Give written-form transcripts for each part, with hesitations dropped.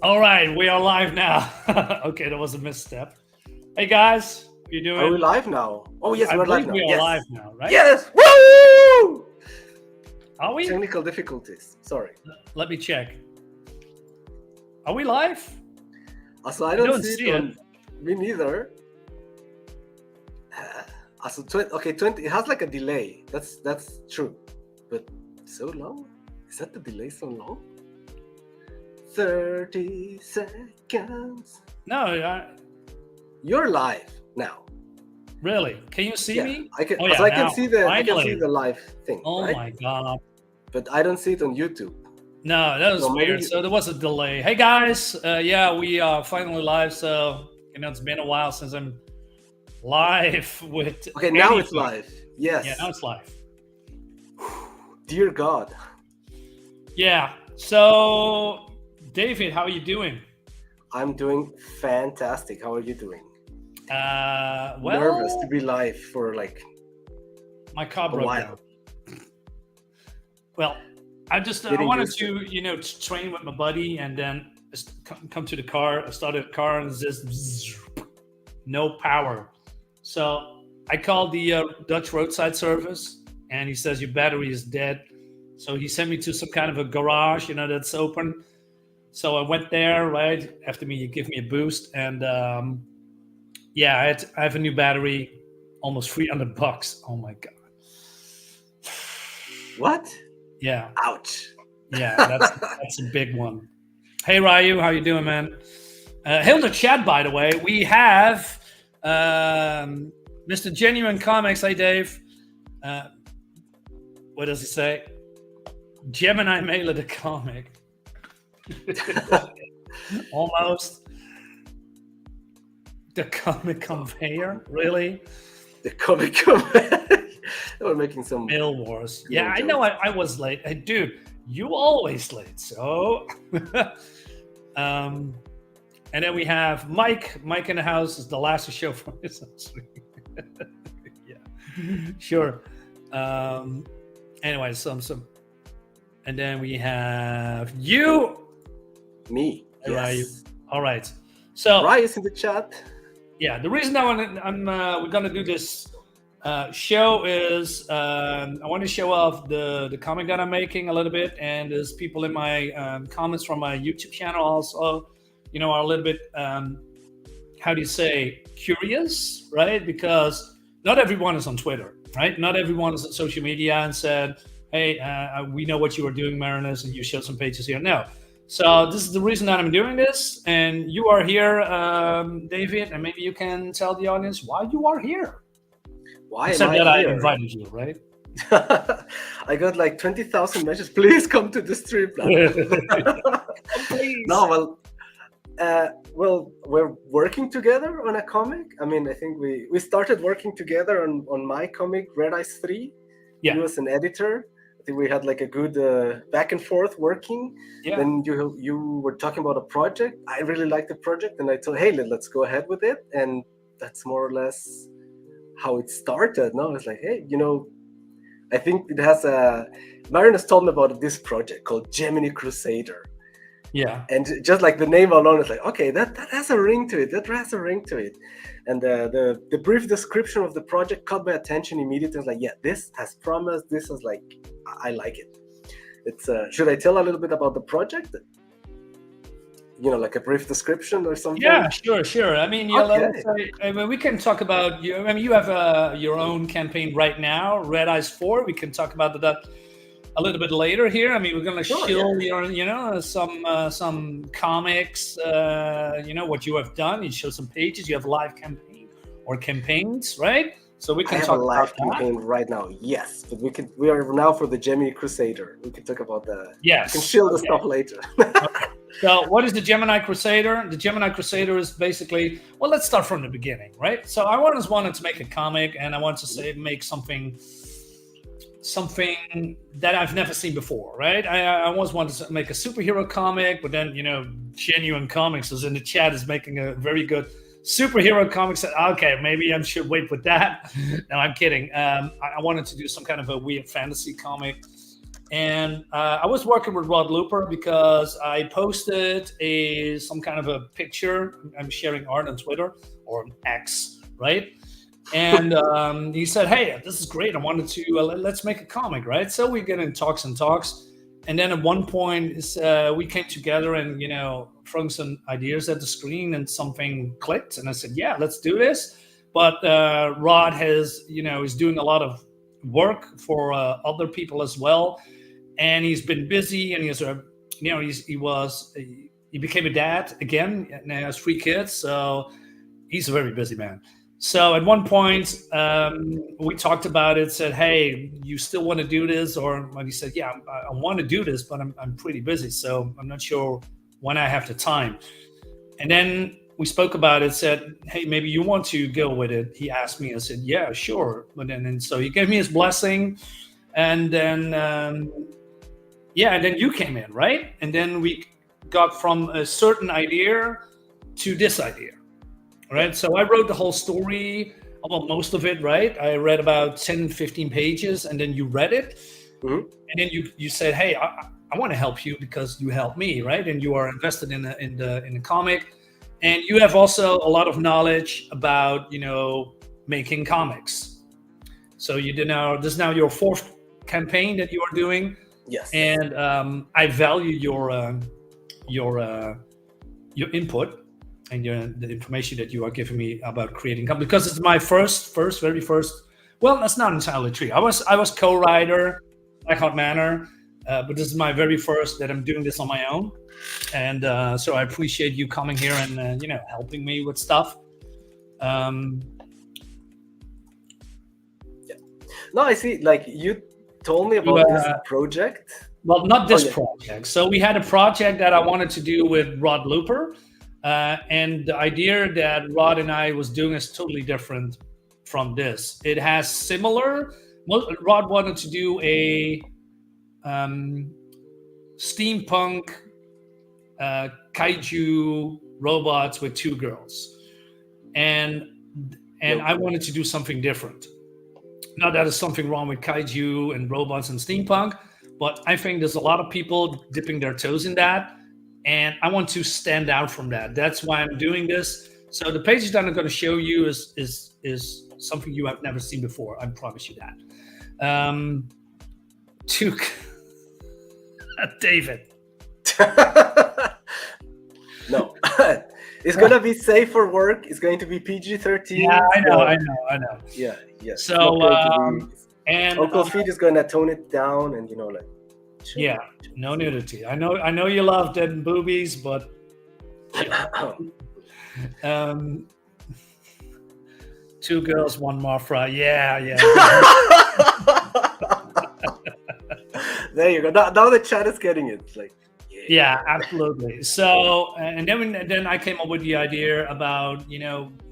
All right, we are live now. Okay, that was a misstep. Hey guys, how you doing? Are we live now? Oh yes, I we're live believe now. we are Yes. live now, right? Yes. Woo! Are we? Technical difficulties. Sorry. Let me check. Are we live? Also, I don't don't see see it. On me neither. Also, 20. It has like a delay. That's true. But so long? Is that the delay so long? 30 seconds. No, You're live now. really? Can you see Yeah, me? I can. Oh, Also, yeah, I can now, see the. I can see finally. the live thing. Oh right? my god. But I don't see it on YouTube. No, that was So maybe weird. So there was a delay. Hey guys, yeah, we are finally live. So it's been a while since I'm live with. Okay, now anything. it's live. Yes. Yeah, now it's live. Dear God. Yeah. So, David, how are you doing? I'm doing fantastic. How are you doing? Well, Nervous to be live for like my car a broke while. down. Well, I wanted to train with my buddy, and then come to the car. I started the car, and it's just no power. So I called the Dutch roadside service, and he says your battery is dead. So he sent me to some kind of a garage, that's open. So I went there, right? After you give me a boost, and yeah, I have a new battery, almost $300. Oh my god! What? Yeah. Ouch. Yeah, that's a big one. Hey Ryu, how you doing, man? Hail the chat, by the way. We have Mr. Genuine Comics. Hey Dave. What does he say? Gemini mailer the comic. Almost. The comic conveyor, really? The comic conveyor. We're making some Mail wars. Yeah, I know. I was late. Hey, dude, you always late. So, and then we have Mike. Mike in the house is the last show from his Yeah, sure. Anyway, some. And then we have you. Me. Yes. All right. So Ryan's in the chat. Yeah, the reason we're gonna do this show is I want to show off the comic that I'm making a little bit, and there's people in my comments from my YouTube channel also, are a little bit how do you say, curious, right? Because not everyone is on Twitter, right? Not everyone is on social media and said, hey, we know what you are doing, Marinus, and you showed some pages here. No. So this is the reason that I'm doing this, and you are here, David, and maybe you can tell the audience why you are here. Why Except am I that here? I invited you, right? I got like 20,000 messages. Please come to the stream. Please. No, well, we're working together on a comic. I mean, I think we started working together on my comic, Red Eyes 3. Yeah. He was an editor. I think we had like a good back and forth working. Yeah. Then you were talking about a project. I really liked the project, and I told, hey, let's go ahead with it. And that's more or less how it started. No, it's like, hey, I think it has Marinus told me about this project called Gemini Crusader. Yeah. And just like the name alone is like, okay, that has a ring to it. That has a ring to it. And the brief description of the project caught my attention immediately. I was like, yeah, this has promise. This is like, I like it. It's should I tell a little bit about the project? Like a brief description or something? Yeah, sure. I mean, Okay. we can talk about you. I mean, you have your own campaign right now, Red Eyes 4. We can talk about that a little bit later here. I mean, we're gonna show some comics. What you have done. You show some pages. You have live campaign or campaigns, right? So we can talk a live about campaign right now. Yes, but we are now for the Gemini Crusader. We can talk about the. Yes. We can shield the stuff later. Okay. So what is the Gemini Crusader? The Gemini Crusader is basically, well, let's start from the beginning, right? So I always wanted to make a comic, and I want to make something that I've never seen before, right? I always wanted to make a superhero comic, but then, Genuine Comics is in the chat is making a very good superhero comic. So, okay, maybe I should wait with that. No, I'm kidding. I wanted to do some kind of a weird fantasy comic. And I was working with Rod Looper because I posted some kind of a picture. I'm sharing art on Twitter or X, right? And he said, "Hey, this is great. I wanted to let's make a comic, right?" So we get in talks, and then at one point we came together and throwing some ideas at the screen, and something clicked. And I said, "Yeah, let's do this." But Rod is doing a lot of work for other people as well, and he's been busy, and he became a dad again, and he has 3 kids, so he's a very busy man. So at one point, we talked about it, said, "Hey, you still want to do this?" Or he said, "Yeah, I want to do this, but I'm pretty busy, so I'm not sure when I have the time." And then we spoke about it, said, "Hey, maybe you want to go with it?" He asked me. I said, "Yeah, sure." But then so he gave me his blessing, and then and then you came in, right? And then we got from a certain idea to this idea. Right. So I wrote the whole story, well, most of it, right? I read about 10, 15 pages, and then you read it. Mm-hmm. And then you said, "Hey, I want to help you because you helped me," right? And you are invested in the comic. And you have also a lot of knowledge about, making comics. So this is now your 4th campaign that you are doing. Yes. And I value your input and the information that you are giving me about creating company, because it's my very first. Well, that's not entirely true. I was co-writer, Blackout Manor, but this is my very first that I'm doing this on my own, and so I appreciate you coming here and helping me with stuff. Yeah. No, I see. Like you told me about this project. Well, not this project. So we had a project that I wanted to do with Rod Looper. And the idea that Rod and I was doing is totally different from this. It has similar. Rod wanted to do a steampunk kaiju robots with 2 girls, and I wanted to do something different. Not that there's something wrong with kaiju and robots and steampunk, but I think there's a lot of people dipping their toes in that. And I want to stand out from that. That's why I'm doing this. So the pages that I'm going to show you is something you have never seen before. I promise you that. David. No, it's gonna be safe for work. It's going to be PG-13. Yeah, I know. Yeah. So and Uncle Feet is gonna tone it down, and yeah, no nudity. I know you love dead and boobies, but 2 girls, 1 Marfra. Yeah. There you go. Now the chat is getting it. Like, yeah, absolutely. So, and then I came up with the idea about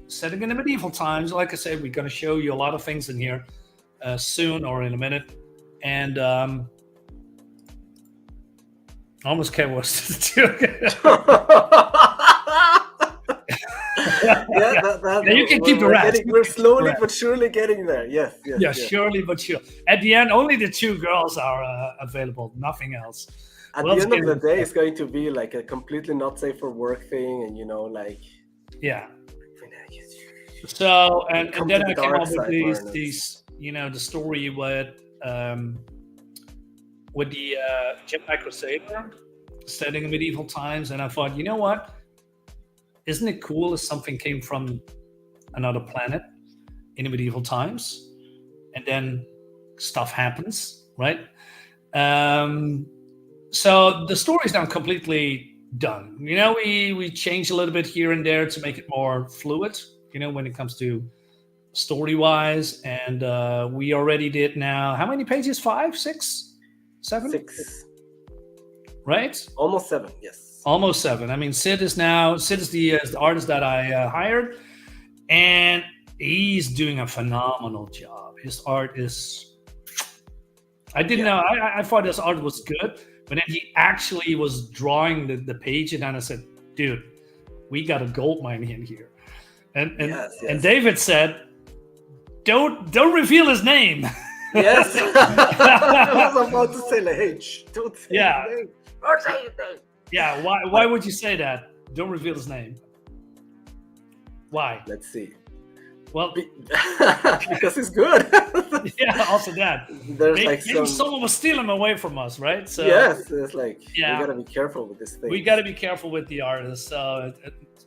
setting in the medieval times. Like I said, we're going to show you a lot of things in here soon or in a minute, and almost can't watch this. You can keep the rest. We're slowly but surely getting there. Yes. Surely but sure. At the end, only the 2 girls are available. Nothing else. At the end of the day, it's going to be like a completely not safe for work thing, and yeah. So and then I came up with these the story with the Gemini Crusader setting in medieval times, and I thought, you know what? Isn't it cool if something came from another planet in the medieval times, and then stuff happens, right? So the story is now completely done. We change a little bit here and there to make it more fluid, when it comes to story-wise, and we already did now. How many pages? 5, 6, 7? 6. Right? Almost 7. Yes. Almost 7. I mean, Sid is the artist that I hired, and he's doing a phenomenal job. His art is. I didn't know. I thought his art was good, but then he actually was drawing the page, and then I said, "Dude, we got a gold mine in here." And David said, "Don't reveal his name." Yes. I was about to say, like, hey, don't say Yeah. his name. Don't say his name. Yeah, why would you say that? Don't reveal his name. Why? Let's see. Well, Because it's good. yeah, also that. There's Maybe, like maybe someone was stealing him away from us, right? So yes, it's like Yeah. we gotta be careful with this thing. we got to be careful with the artist. So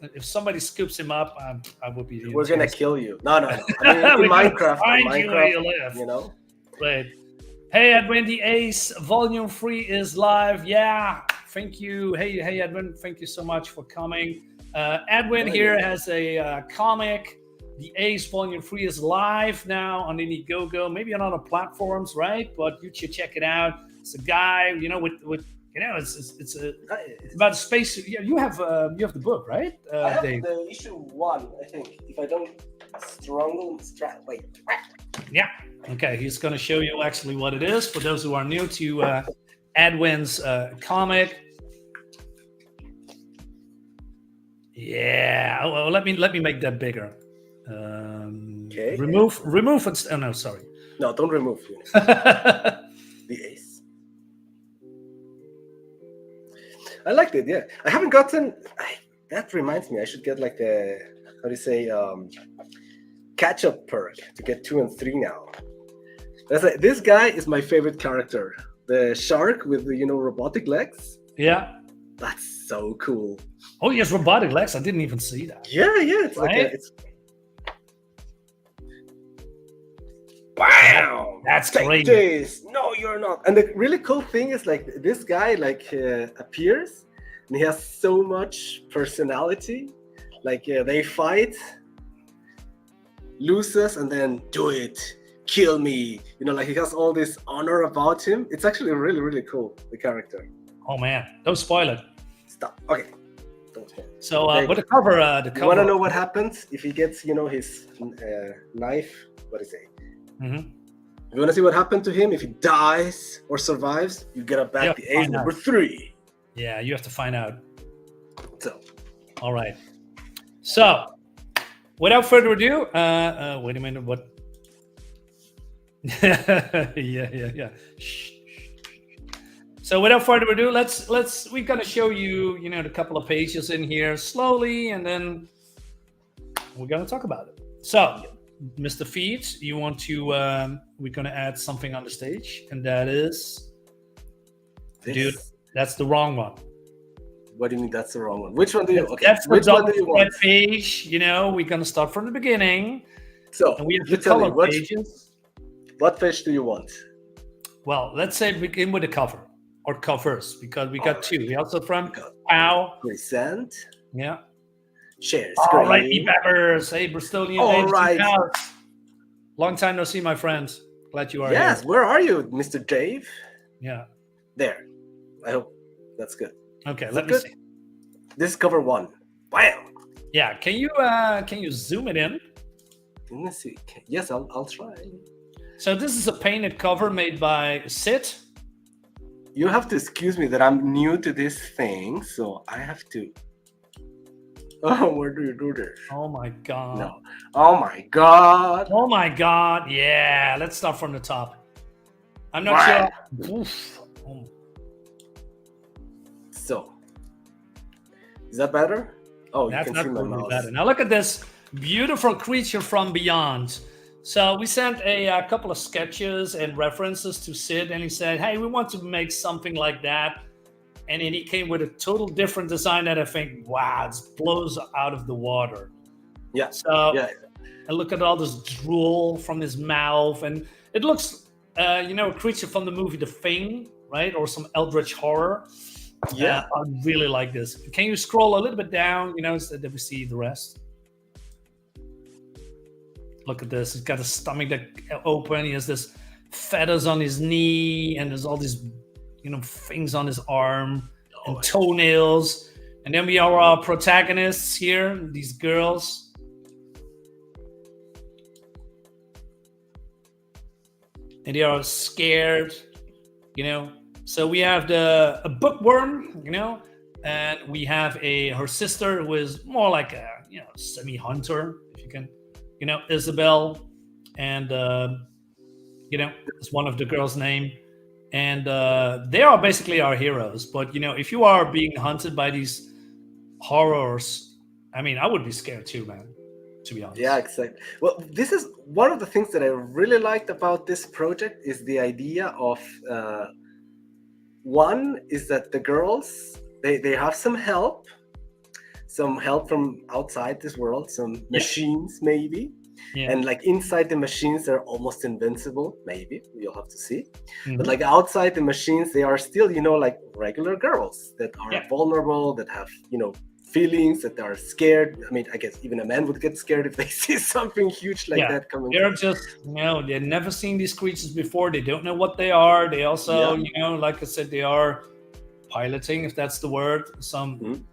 if somebody scoops him up, I would be. We're gonna kill you. No. I mean, in We're gonna Minecraft, find you where you live. you know. Right. Hey, Edwin, the Ace Volume 3 is live. Yeah, thank you. Hey, Edwin, thank you so much for coming. Edwin here has a comic. The Ace Volume 3 is live now on Indiegogo, maybe on other platforms, right? But you should check it out. It's a guy, with it's about space. Yeah, you have the book, right? I have Dave? the issue 1, I think. If I don't wait. Yeah. Okay, he's going to show you actually what it is for those who are new to Edwin's comic. Yeah. Oh, well, let me make that bigger. Okay. Remove. Oh no, sorry. No, don't remove the Ace. I liked it. Yeah, I haven't gotten. That reminds me, I should get like the catch-up perk to get 2 and 3 now. That's like, this guy is my favorite character. The shark with the robotic legs. Yeah. That's so cool. Oh, he has robotic legs. I didn't even see that. Yeah. It's Right? like it's. Wow, That's take great. this. No, you're not. And the really cool thing is like this guy appears and he has so much personality. Like they fight, loses, and then do it, kill me. Like he has all this honor about him. It's actually really, really cool, the character. Oh man, don't spoil it. Stop. Okay. Don't spoil. So, but the cover, You want to know what happens if he gets, his knife? What is it? Mm-hmm. You want to see what happened to him? If he dies or survives, you get back the Ace number 3. Yeah, you have to find out. So, all right. So, without further ado, wait a minute. What? yeah. Shh. So, without further ado, we're gonna show you, the couple of pages in here slowly, and then we're gonna talk about it. So, Mr. Feed, you want to? We're gonna add something on the stage, and that is, dude, that's the wrong one. What do you mean that's the wrong one? Which one do you? Okay, that's which one do you want? That page. We're gonna start from the beginning. So, and we have the color pages. What page do you want? Well, let's say we begin with the cover or covers because we got 2. We also from Ow. Present. Yeah. Share All screen. right, Beavers. Hey, Bristolian. All right. Long time no see, my friend. Glad you are here. Yes, where are you, Mr. Dave? Yeah. There. I hope that's good. Okay, let me see. This is cover 1. Bam. Yeah, can you zoom it in? Let me see. Yes, I'll try. So this is a painted cover made by Sid. You have to excuse me that I'm new to this thing, so I have to. Oh, where do you do this? Oh my god. No. Oh my god. Oh my god. Yeah, let's start from the top. I'm not sure. Oof. Oh. So, is that better? Oh, that's you not can see my really mouse. better. Now look at this beautiful creature from beyond. So we sent a couple of sketches and references to Sid, and he said, "Hey, we want to make something like that." And then he came with a total different design that I think, wow, it blows out of the water. Yeah. So yeah. And look at all this drool from his mouth, and it looks, a creature from the movie The Thing, right, or some eldritch horror. Yeah, I really like this. Can you scroll a little bit down, so that we see the rest? Look at this. He's got his stomach that open. He has this feathers on his knee, and there's all these, things on his arm and toenails. And then we have our protagonists here, these girls. And they are scared, So we have a bookworm, and we have her sister who is more like a, semi-hunter, if you can, Isabelle, and is one of the girls' name. And they are basically our heroes. But, if you are being hunted by these horrors, I mean, I would be scared too, man, to be honest. Yeah, exactly. Well, this is one of the things that I really liked about this project is the idea of one is that the girls, they have some help from outside this world, some machines maybe. Yeah. And like inside the machines, they're almost invincible. Maybe you'll have to see. Mhm. But like outside the machines, they are still, like regular girls that are vulnerable, that have, feelings, that are scared. I mean, I guess even a man would get scared if they see something huge like that coming. They're just, they've never seen these creatures before. They don't know what they are. They also, like I said, they are piloting, if that's the word, some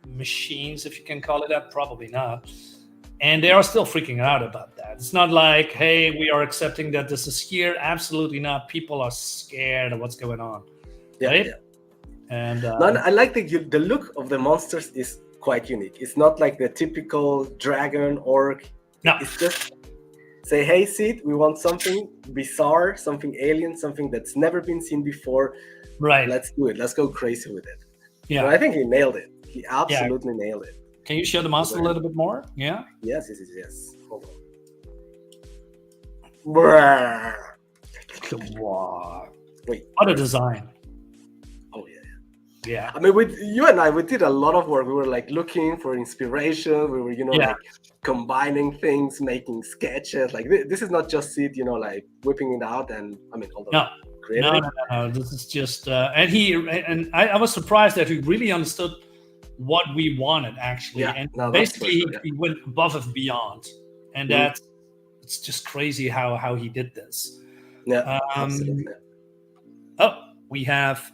machines, if you can call it that. Probably not. And they are still freaking out about that. It's not like, hey, we are accepting that this is here. Absolutely not. People are scared of what's going on. Right? And I like the look of the monsters is quite unique. It's not like the typical dragon orc. No. It's just say, hey, Sid, we want something bizarre, something alien, something that's never been seen before. Right. Let's do it. Let's go crazy with it. Yeah. So I think he nailed it. He absolutely nailed it. Can you show the monster a little bit more? Yeah. Yes. Hold on. Wow. Wait. What a design. Oh yeah. Yeah. I mean, you and I, we did a lot of work. We were like looking for inspiration. We were, like combining things, making sketches. Like this is not just Sid, like whipping it out. And I mean, although no. This is just and I was surprised that he really understood what we wanted actually, and basically he went above and beyond, and it's just crazy how he did this. Yeah, absolutely. Oh, we have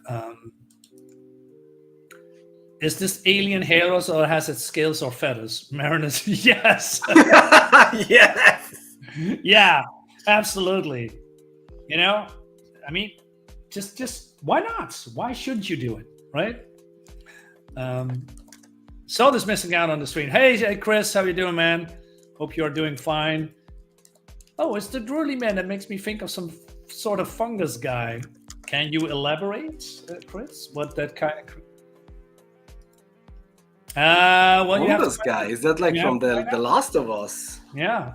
is this alien hairless or has it scales or feathers? Marinus, yes. Yes. Yeah, absolutely. I mean, just why not? Why shouldn't you do it, right? Soda's missing out on the screen. Hey, Chris, how you doing, man? Hope you're doing fine. Oh, it's the drooly man that makes me think of some sort of fungus guy. Can you elaborate, Chris? What that kind of? Fungus guy, is that like from the Last of Us? Yeah.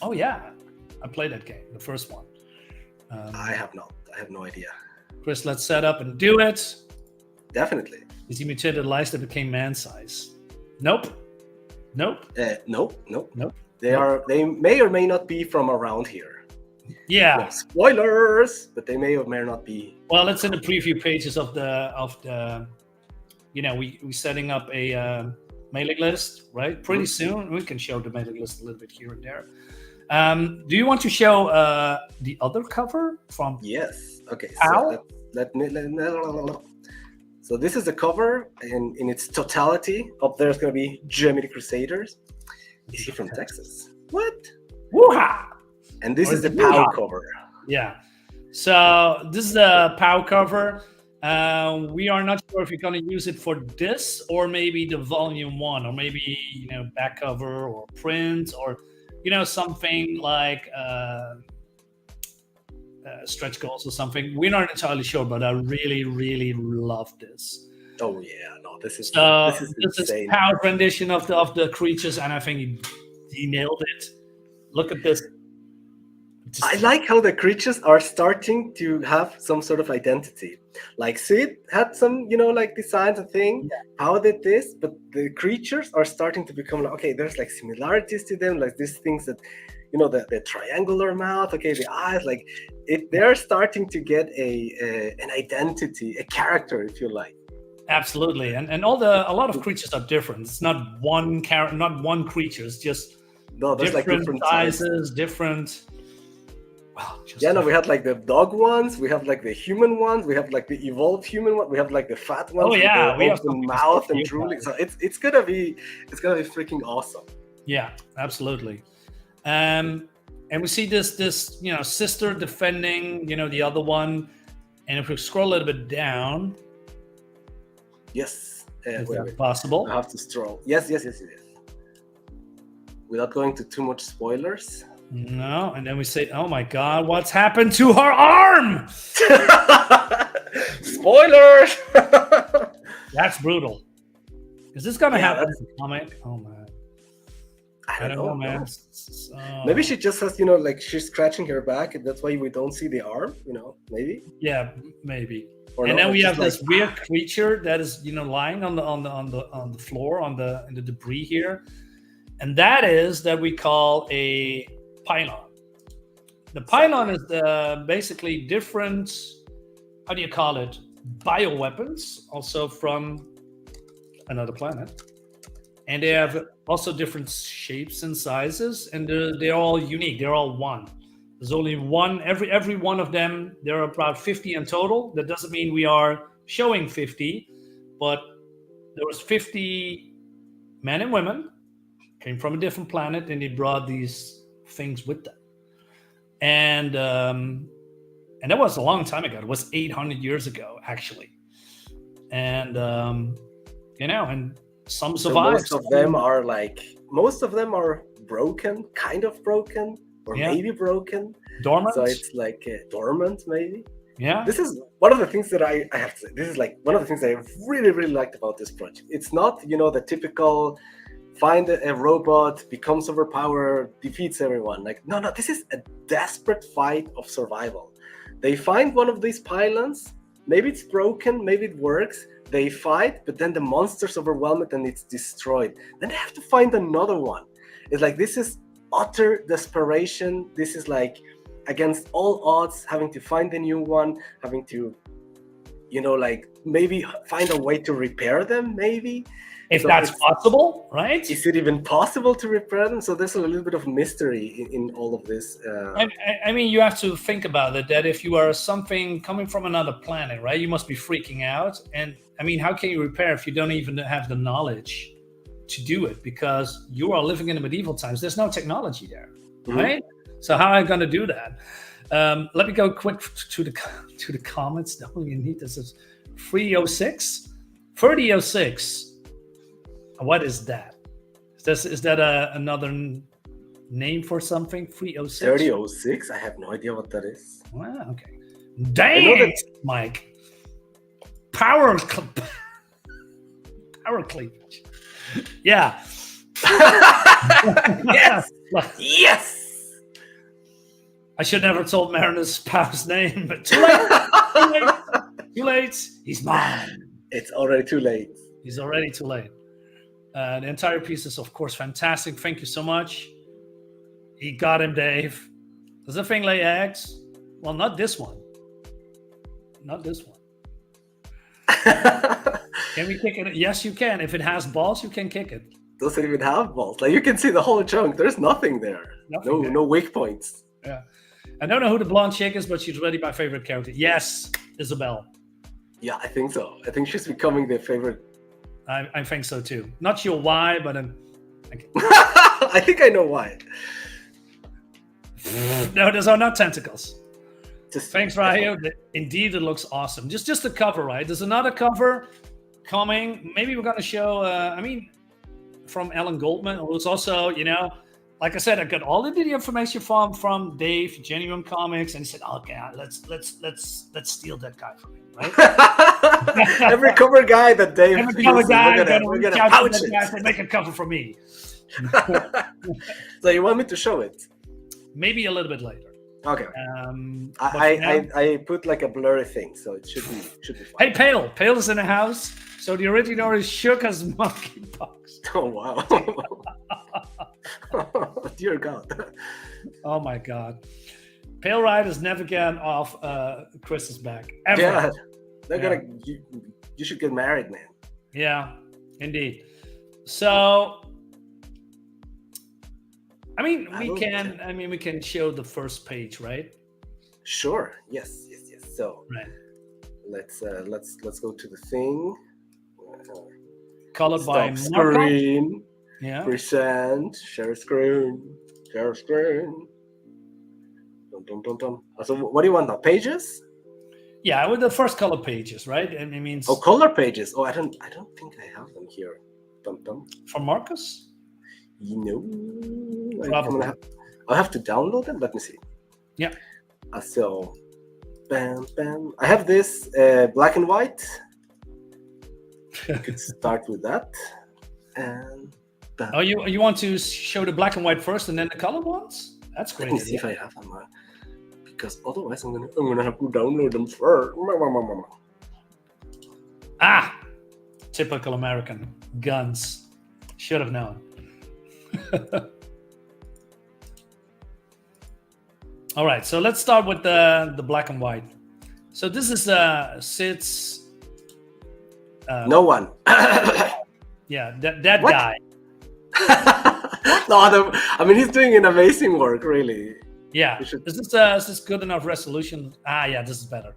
Oh yeah, I played that game, the first one. I have not. I have no idea. Chris, let's set up and do it. Definitely. Is he mutated lice that became man size? Nope. Nope. Nope. They may or may not be from around here. Yeah. No spoilers, but they may or may not be. Well, it's in the preview pages of the we setting up a mailing list, right? Pretty soon we can show the mailing list a little bit here and there. Do you want to show the other cover from? Yes. Okay. How? So this is the cover in its totality. Up there's going to be Gemini Crusaders. Is he from Texas? What? Woo-ha! And this is the POW cover. Yeah. So this is the POW cover. We are not sure if we're going to use it for this or maybe the volume 1 or maybe, back cover or print or, something like stretch goals or something. We're not entirely sure, but I really, really love this. Oh yeah, no, this is insane. POW rendition of the creatures, and I think he nailed it. Look at this. I like how the creatures are starting to have some sort of identity. Like Sid had some, like designs and thing. How did this? But the creatures are starting to become like, okay, there's like similarities to them, like these things that, the triangular mouth, okay, the eyes, like they're starting to get an identity, a character, if you like. Absolutely, and a lot of creatures are different. It's not one character, not one creature. It's just different sizes, different. Well, we have like the dog ones, we have like the human ones, we have like the evolved human one, we have like the fat ones. Oh yeah, we have the mouth and drooling. So it's gonna be freaking awesome. Yeah, absolutely. And we see this sister defending the other one, and if we scroll a little bit down. Yes. Is that possible? I have to scroll. Yes. Without going to too much spoilers. No, and then we say, "Oh my God, what's happened to her arm?" Spoilers. That's brutal. Is this gonna Yeah, happen that's- in the comic? Oh man, I don't know, man. no. So- Maybe she just has, you know, like she's scratching her back, and that's why we don't see the arm. You know, maybe. Yeah, maybe. Or And no, then we it's have just this weird creature that is, lying on the floor in the debris here, and that is that we call a pylon. The pylon is basically different. How do you call it? Bioweapons, also from another planet, and they have also different shapes and sizes, and they're all unique. They're all one. There's only one. Every one of them. There are about 50 in total. That doesn't mean we are showing 50, but there was 50 men and women came from a different planet, and they brought these things with them. And that was a long time ago. It was 800 years ago, actually. And and some so survived. most of them are broken, kind of broken, or Yeah. maybe broken. Dormant. So it's like dormant, maybe. Yeah. This is one of the things that I have to say. This is like one of the things I really, really liked about this project. It's not, the typical find a robot, becomes overpowered, defeats everyone. Like, no, this is a desperate fight of survival. They find one of these pylons, maybe it's broken, maybe it works. They fight, but then the monsters overwhelm it and it's destroyed. Then they have to find another one. It's like, this is utter desperation. This is like against all odds, having to find a new one, having to, like maybe find a way to repair them, maybe. If So that's it's- possible, right? Is it even possible to repair them? So there's a little bit of mystery in all of this. I mean, you have to think about it, that if you are something coming from another planet, right, you must be freaking out. And I mean, how can you repair if you don't even have the knowledge to do it? Because you are living in the medieval times. There's no technology there, Mhm. right? So how am I going to do that? Let me go quick to the comments. No, you need this. Is 306, 3006. What is that? Is that another name for something? 306. 3006? I have no idea what that is. Wow. Okay. I know Dang, that- Mike. Power cleavage. Yeah. Yes! Yes! I should never have told Mariner's Power's name, but too late. Too late. Too late. He's mine. It's already too late. He's already too late. The entire piece is, of course, fantastic. Thank you so much. He got him, Dave. Does the thing lay eggs? Well, not this one. Not this one. Can we kick it? Yes, you can. If it has balls, you can kick it. Doesn't even have balls. Like, you can see the whole chunk. There's nothing there. Nothing there. No weak points. Yeah. I don't know who the blonde chick is, but she's really my favorite character. Yes, Isabelle. Yeah, I think so. I think she's becoming the favorite. I think so too. Not sure why, but I think I know why. no, those are not tentacles. Just Thanks, Rahio. Indeed, it looks awesome. Just the cover, right? There's another cover coming. Maybe we're going to show, from Alan Goldman, who's also, like I said, I got all of the information from Dave, Genuine Comics, and he said, "Okay, let's steal that guy from him, right?" Every cover guy that Dave Every cover uses, guy we're gonna gonna reach out to pouch that guy it. and make a cover for me. So you want me to show it? Maybe a little bit later. Okay. But for now- I put like a blurry thing, so it should be fine. Hey, Pale is in the house. So the original is shook as monkeypox. Oh wow. Dear God. Oh my God. Pale Ride is never getting off Chris's back. Ever. Yeah. They're gonna. You should get married, man. Yeah, indeed. So, we can show the first page, right? Sure. Yes. So Right. let's go to the thing. Colored by Stop Marco. screen. Yeah. Present. Share screen. Share screen. Dum, dum, dum, dum. So what do you want now? Pages? Yeah, with the first color pages, right? And it means Oh, color pages. Oh, I don't think I have them here. Dum dum. from Marcus. You know, Probably. I'll have to download them. Let me see. Yeah. So, bam, bam. I have this black and white. We could start with that. And bam. Oh, you want to show the black and white first and then the color ones? That's great. Let me see if I have them. Because otherwise I'm gonna have to download them first. Ah, typical American guns. Should have known. All right, so let's start with the black and white. So this is Sid's. No one. Yeah, that What? guy. No, I mean he's doing an amazing work, really. Yeah. You should- Is this good enough resolution? Ah, yeah, this is better.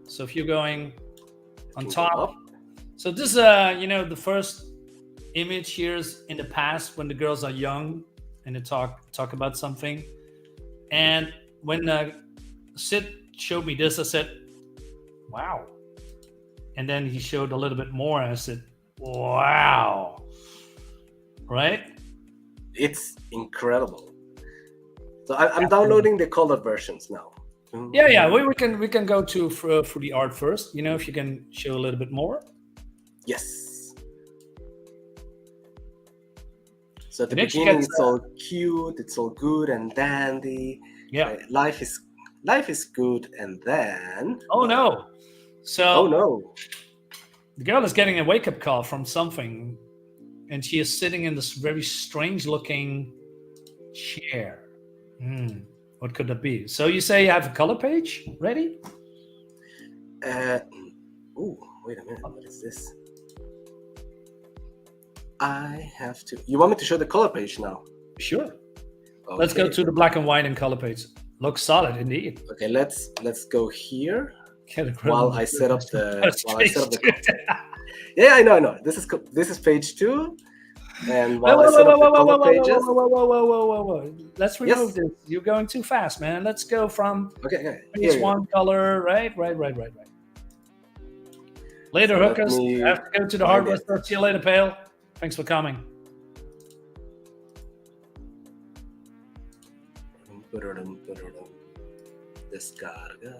So if you're going on top, so this the first image here is in the past when the girls are young and they talk about something. And when Sid showed me this, I said, "Wow." And then he showed a little bit more, and I said, "Wow." Right? It's incredible. So I'm downloading the colored versions now. Yeah. We can go to for the art first. If you can show a little bit more. Yes. So at the Next you beginning, get, it's all cute, it's all good and dandy. Yeah. Life is good, and then. Oh no. So. Oh no. The girl is getting a wake-up call from something, and she is sitting in this very strange-looking chair. What could that be? So you say you have a color page ready? Oh, wait a minute. What is this? I have to. You want me to show the color page now? Sure. Okay. Let's go to the black and white and color page. Looks solid indeed. Okay, let's go here. While I set up the. Yeah, I know. This is page 2, and while I set up the color pages. Whoa. Let's remove this. You're going too fast, man. Let's go from page 1 color. Right. Later, So hookers. I have to go to the hardware store. See you later, Pale. Thanks for coming. Descarga.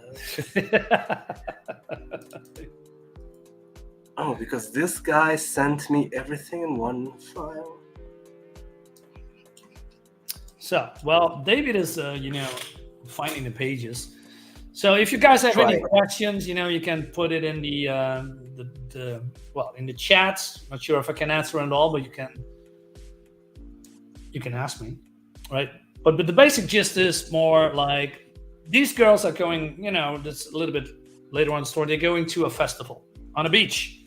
Oh, because this guy sent me everything in one file. So, well, David is, finding the pages. So, if you guys have any questions, you can put it in in the chat. Not sure if I can answer it all, but you can ask me, right? But the basic gist is more like these girls are going, that's a little bit later on in the story. They're going to a festival on a beach.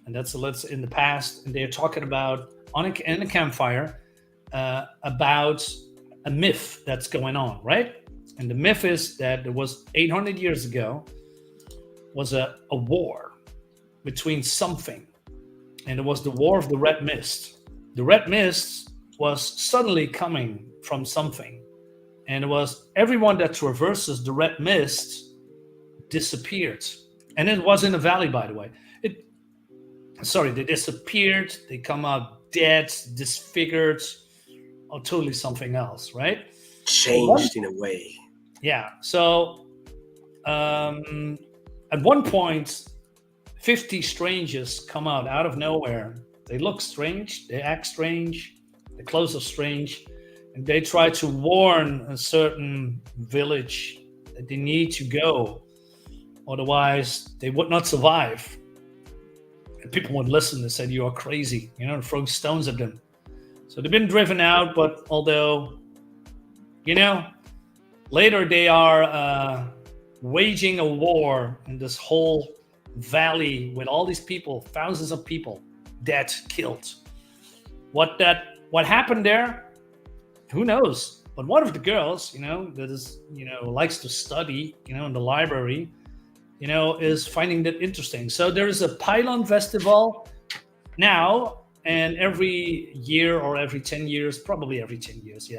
And that's in the past. And they're talking about in a campfire about a myth that's going on, right? And the myth is that there was 800 years ago was a war between something. And it was the War of the Red Mist. The Red Mist was suddenly coming from something. And it was everyone that traverses the Red Mist disappeared. And it was in a valley, by the way. They disappeared. They come out dead, disfigured, or totally something else, right? Changed in a way. Yeah. So at one point, 50 strangers come out of nowhere. They look strange. They act strange. Their clothes are strange. And they try to warn a certain village that they need to go. Otherwise, they would not survive. And people would listen. They said, "You are crazy," throwing stones at them. So they've been driven out, but although, later they are waging a war in this whole valley with all these people, thousands of people dead, killed. What happened there? Who knows? But one of the girls, that is, likes to study, in the library, is finding that interesting. So there is a pylon festival now, and every year or every 10 years, probably every 10 years,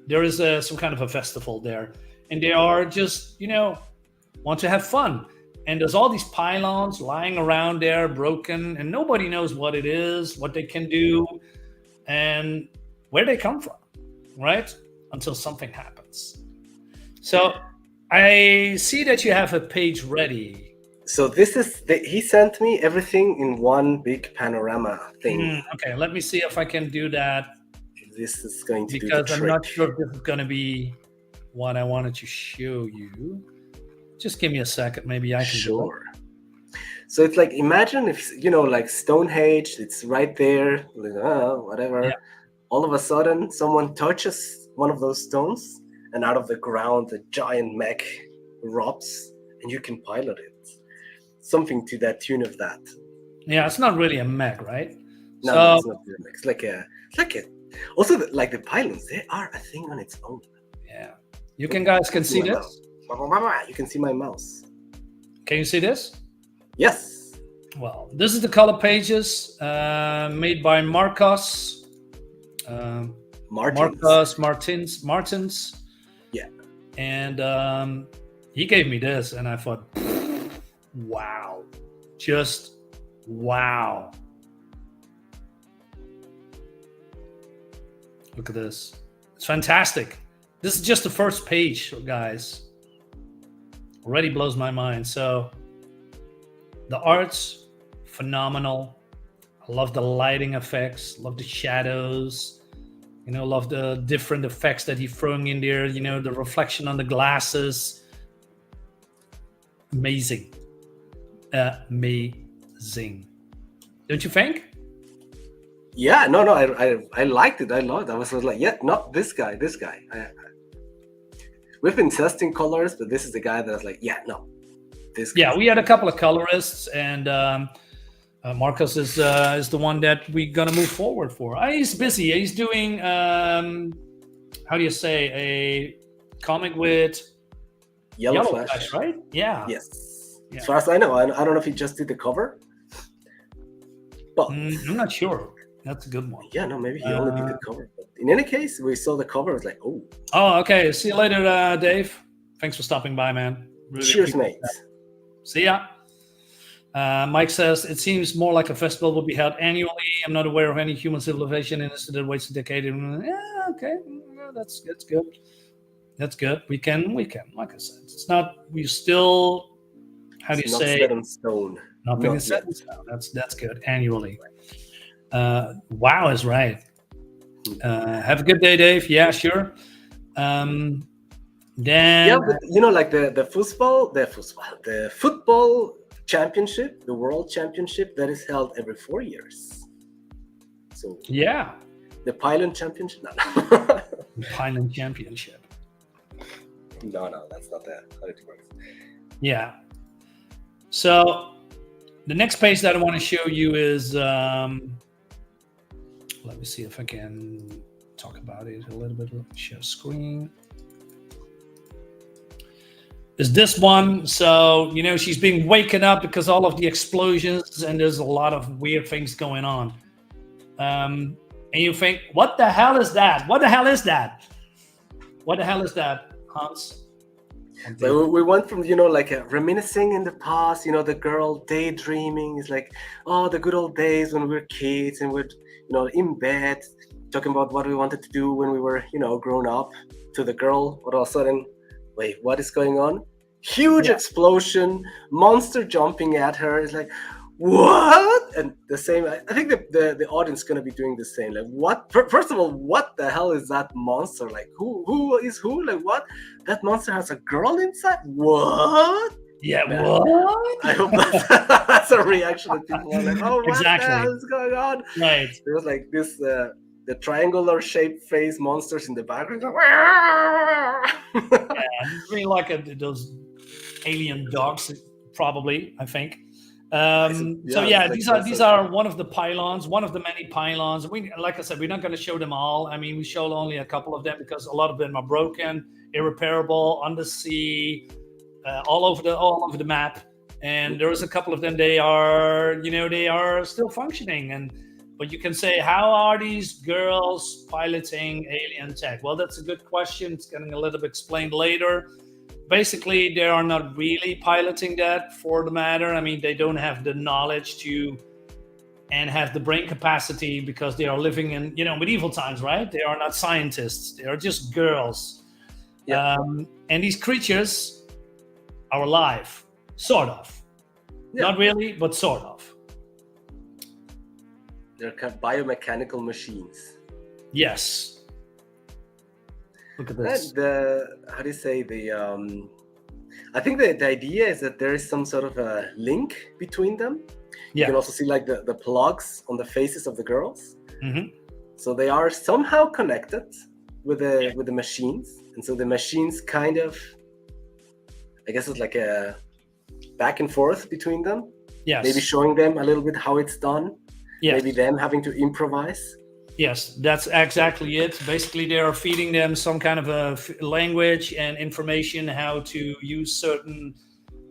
there is some kind of a festival there. And they are just, want to have fun. And there's all these pylons lying around there, broken, and nobody knows what it is, what they can do. And where they come from, right? Until something happens. So I see that you have a page ready. So this is he sent me everything in one big panorama thing. Okay, let me see if I can do that. This is going to do Because the I'm trick. not sure if this is going to be what I wanted to show you. Just give me a second. Maybe I can do it. So it's like, imagine if, like Stonehenge, it's right there, like, whatever. Yeah. All of a sudden, someone touches one of those stones, and out of the ground, a giant mech erupts, and you can pilot it. Something to that tune of that. Yeah, it's not really a mech, right? No, it's not really a mech. It's like a. Also, like the pylons, they are a thing on its own. Yeah. You guys can see this? You can see my mouse. Can you see this? Yes. Well, this is the color pages made by Marcos. Martins. Yeah. And he gave me this, and I thought, wow. Just wow. Look at this. It's fantastic. This is just the first page, guys. Already blows my mind. So the art's phenomenal. I love the lighting effects, love the shadows, love the different effects that he's throwing in there, the reflection on the glasses. Amazing. Amazing. Don't you think? Yeah, no, I liked it. I loved it. I was like, yeah, not this guy. We've been testing colors, but this is the guy that's like, yeah, no, this guy. Yeah, we had a couple of colorists, and Marcos is the one that we're gonna move forward for. He's busy. He's doing how do you say, a comic with Yellow Flash, right? Yeah. Yes. Yeah. As far as I know, I don't know if he just did the cover, but I'm not sure. That's a good one. Yeah, no, maybe he only did the cover. But in any case, we saw the cover. It was like, oh. Oh, okay. See you later, Dave. Thanks for stopping by, man. Really cheers, mate. See ya. Mike says, it seems more like a festival will be held annually. I'm not aware of any human civilization in this that waits a decade. Yeah, okay. Yeah, that's good. That's good. We can. Like I said, it's not. We still. How do you say? Set in stone. Nothing is set in stone. That's good. Annually. Wow is right. Have a good day, Dave. Yeah, sure. Then but, like the football championship, the world championship, that is held every 4 years. So yeah, the Pylon championship. No. The Pylon championship. No, that's not how it works. Yeah. So the next page that I want to show you is. Let me see if I can talk about it a little bit. Share screen. Is this one? So, she's being waken up because all of the explosions, and there's a lot of weird things going on. And you think, what the hell is that? What the hell is that? What the hell is that, Hans? So we went from, like reminiscing in the past, the girl daydreaming is like, oh, the good old days when we were kids and we're, in bed, talking about what we wanted to do when we were, grown up, to the girl, all of a sudden, wait, what is going on? Huge explosion, monster jumping at her. It's like, what? And the same, I think the audience is going to be doing the same. Like, what? First of all, what the hell is that monster? Like, who is who? Like, what? That monster has a girl inside? What? Yeah, what? I hope that's a reaction that people are like, oh, what exactly. the hell is going on? Right. There was like this, the triangular shaped face monsters in the background. Yeah, really like those alien dogs, probably, I think. These are one of the pylons, one of the many pylons. Like I said, we're not going to show them all. I mean, we showed only a couple of them because a lot of them are broken, irreparable, on the sea, all over the map. And there is a couple of them. They are still functioning. But you can say, how are these girls piloting alien tech? Well, that's a good question. It's getting a little bit explained later. Basically, they are not really piloting that, for the matter. I mean, they don't have the knowledge to and have the brain capacity because they are living in, medieval times, right? They are not scientists. They are just girls. Yeah. And these creatures are alive, sort of. Yeah. Not really, but sort of. They're kind of biomechanical machines. Yes. Look at this. And how do you say I think the idea is that there is some sort of a link between them. You can also see like the plugs on the faces of the girls. Mm-hmm. So they are somehow connected with the machines. And so the machines kind of, I guess it's like a back and forth between them. Yes. Maybe showing them a little bit how it's done. Yes. Maybe them having to improvise. Yes, that's exactly it. Basically, they are feeding them some kind of a language and information how to use certain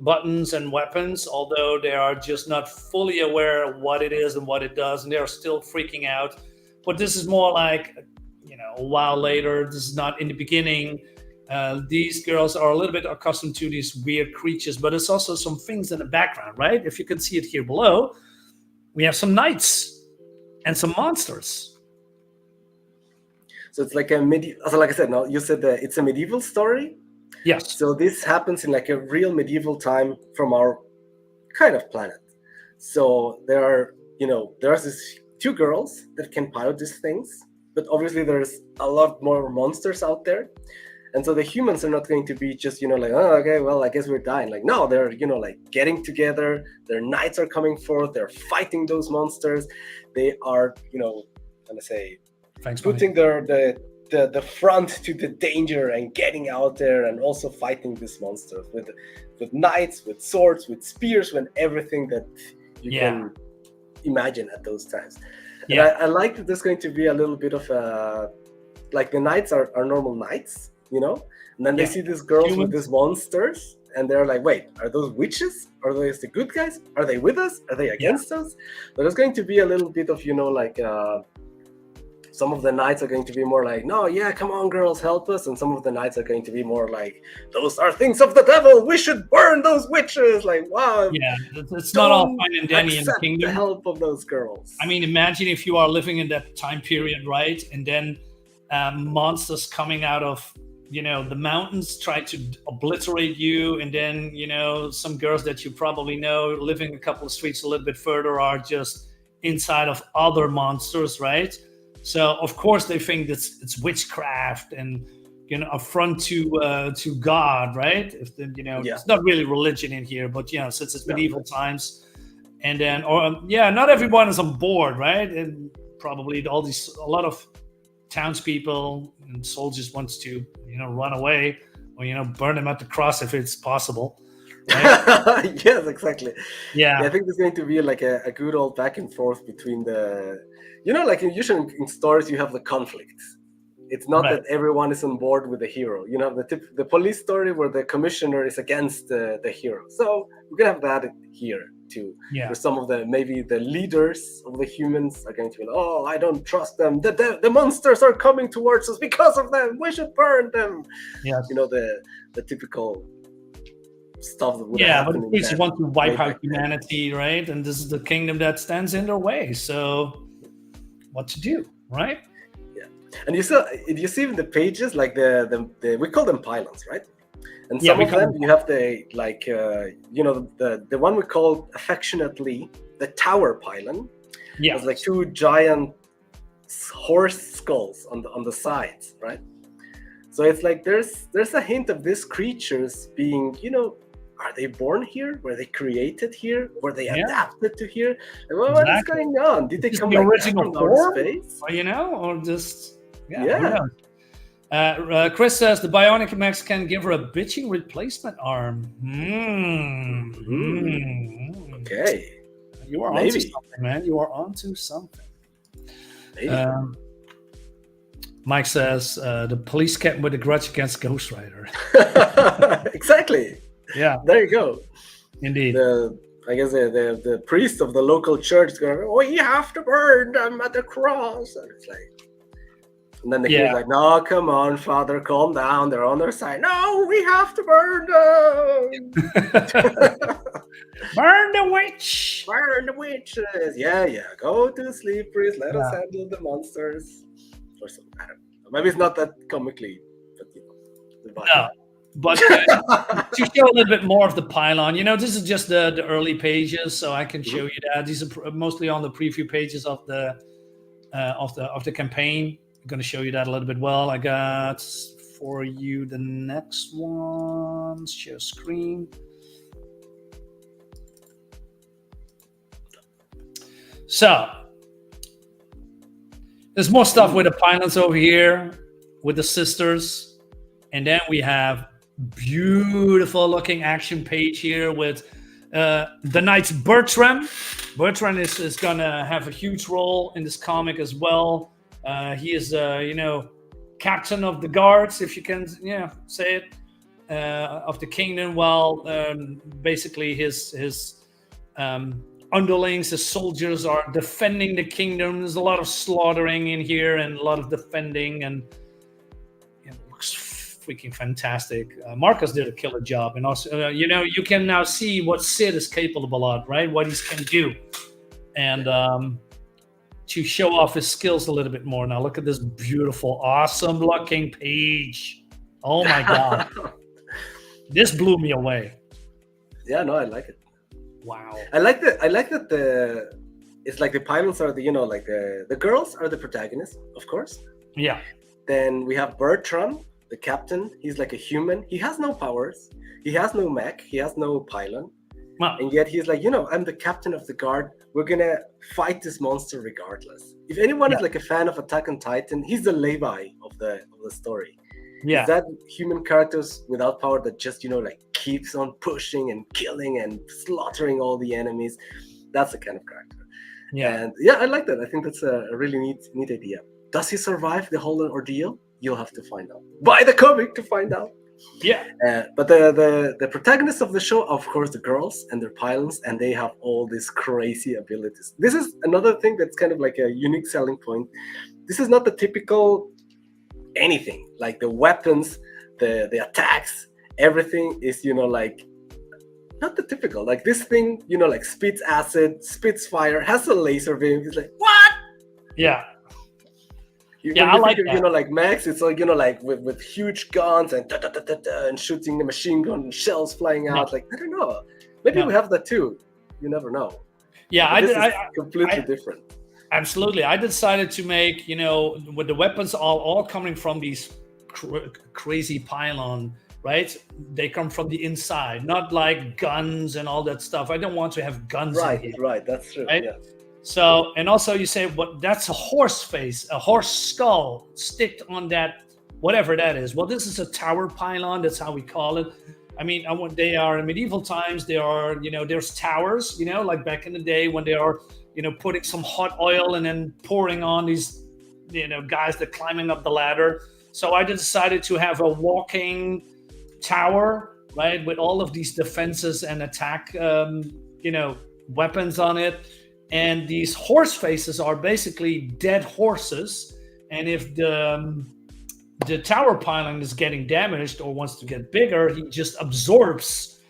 buttons and weapons, although they are just not fully aware of what it is and what it does, and they are still freaking out. But this is more like, a while later. This is not in the beginning. These girls are a little bit accustomed to these weird creatures, but it's also some things in the background, right? If you can see it here below, we have some knights and some monsters. So it's like a medieval. So like I said, now you said that it's a medieval story. Yes. So this happens in like a real medieval time from our kind of planet. So there's these two girls that can pilot these things, but obviously there's a lot more monsters out there. And so the humans are not going to be just, like, oh, okay, well, I guess we're dying. Like, no, they're, like getting together. Their knights are coming forth. They're fighting those monsters. They are, putting the front to the danger and getting out there and also fighting these monsters with knights, with swords, with spears, with everything that you can imagine at those times. And I like that there's going to be a little bit of like the knights are normal knights, and then they see these girls with these monsters and they're like, wait, are those witches? Are those the good guys? Are they with us? Are they against us? So there's going to be a little bit of, some of the knights are going to be more like, no, come on, girls, help us. And some of the knights are going to be more like, those are things of the devil. We should burn those witches. Like, wow. Yeah, it's not all fine and dandy in the kingdom. The help of those girls. I mean, imagine if you are living in that time period, right? And then monsters coming out of, the mountains try to obliterate you. And then, some girls that you probably know living a couple of streets a little bit further are just inside of other monsters, right? So of course they think that it's witchcraft and affront to God, right? If it's not really religion in here, but since it's medieval times, and then not everyone is on board, right? And probably a lot of townspeople and soldiers wants to run away or burn them at the cross if it's possible. Right? Yes, exactly. Yeah, I think there's going to be like a good old back and forth between the, like usually in stories you have the conflicts. It's not that everyone is on board with the hero. The police story where the commissioner is against the hero. So we're gonna have that here too. Yeah. Where some of maybe the leaders of the humans are going to be like, oh, I don't trust them. The monsters are coming towards us because of them. We should burn them. Yes. The typical stuff that would happen. But they want to wipe out humanity, right? And this is the kingdom that stands in their way. So what to do, right? Yeah. And you see in the pages, like the we call them pylons, right? And some of them you have the like the one we call affectionately the tower pylon. Yeah. It's like two giant horse skulls on the sides, right? So it's like there's a hint of these creatures being, are they born here? Were they created here? Were they adapted to here? Well, what is going on? Did they come the original from outer space? Or just Chris says the bionic mechs can give her a bitching replacement arm. Okay, you are onto something, man. You are onto something. Maybe. Mike says the police captain with a grudge against Ghost Rider. Exactly. Yeah. There you go. Indeed. I guess the priest of the local church is going, oh, you have to burn them at the cross. And it's like, And then the kid's like, no, come on, father, calm down. They're on their side. No, we have to burn them. Burn the witch. Burn the witches. Yeah. Go to sleep, priest. Let us handle the monsters. Or something. I don't know. Maybe it's not that comically, but the vibe. No. But to show a little bit more of the pylon, this is just the early pages, so I can show you that. These are mostly on the preview pages of the campaign. I'm going to show you that a little bit. Well, I got for you the next one. Share screen. So there's more stuff with the pylons over here, with the sisters, and then we have beautiful looking action page here with the Knight Bertram. Bertram is gonna have a huge role in this comic as well. He is captain of the guards, if you can say it, of the kingdom, while basically his underlings, his soldiers are defending the kingdom. There's a lot of slaughtering in here and a lot of defending, and it looks freaking fantastic. Marcus did a killer job, and also you can now see what Sid is capable of, right? What he can do, and to show off his skills a little bit more. Now look at this beautiful, awesome looking page. Oh my god. This blew me away. Yeah, no, I like it. Wow. I like that it's like the pylons are the girls are the protagonists, of course. Yeah. Then we have Bertram, the captain. He's like a human. He has no powers. He has no mech. He has no pylon. Wow. And yet he's like, I'm the captain of the guard. We're gonna fight this monster regardless. If anyone is like a fan of Attack on Titan, he's the Levi of the story. Yeah. Is that human characters without power that just keeps on pushing and killing and slaughtering all the enemies. That's the kind of character. Yeah. And yeah, I like that. I think that's a really neat idea. Does he survive the whole ordeal? You'll have to find out. Buy the comic to find out. Yeah. But the protagonists of the show, of course, the girls and their pylons, and they have all these crazy abilities. This is another thing that's kind of like a unique selling point. This is not the typical anything. Like the weapons, the attacks, everything is not the typical. Like this thing, spits acid, spits fire, has a laser beam. It's like, what? Yeah. I like that. Like Max, it's like with huge guns and and shooting the machine gun, shells flying out. Like, I don't know. Maybe we have that too. You never know. Yeah, completely different. Absolutely. I decided to make, with the weapons all coming from these crazy pylon, right? They come from the inside, not like guns and all that stuff. I don't want to have guns. Right. That's true. Right? Yeah. So, and also you say, that's a horse face, a horse skull sticked on that, whatever that is. Well, this is a tower pylon. That's how we call it. I mean, they are in medieval times. They are, there's towers, like back in the day when they are, putting some hot oil and then pouring on these, guys that climbing up the ladder. So I decided to have a walking tower, right, with all of these defenses and attack, weapons on it. And these horse faces are basically dead horses. And if the tower pylon is getting damaged or wants to get bigger, he just absorbs,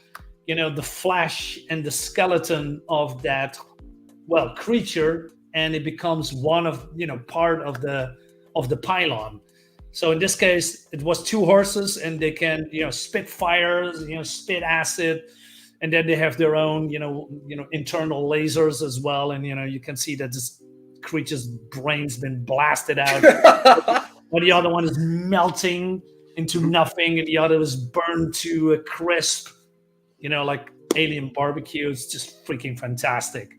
the flesh and the skeleton of that, creature, and it becomes one of, part of the pylon. So in this case, it was two horses, and they can, spit fires, spit acid. And then they have their own, internal lasers as well. And, you can see that this creature's brain's been blasted out. But the other one is melting into nothing. And the other is burned to a crisp, like alien barbecue. It's just freaking fantastic.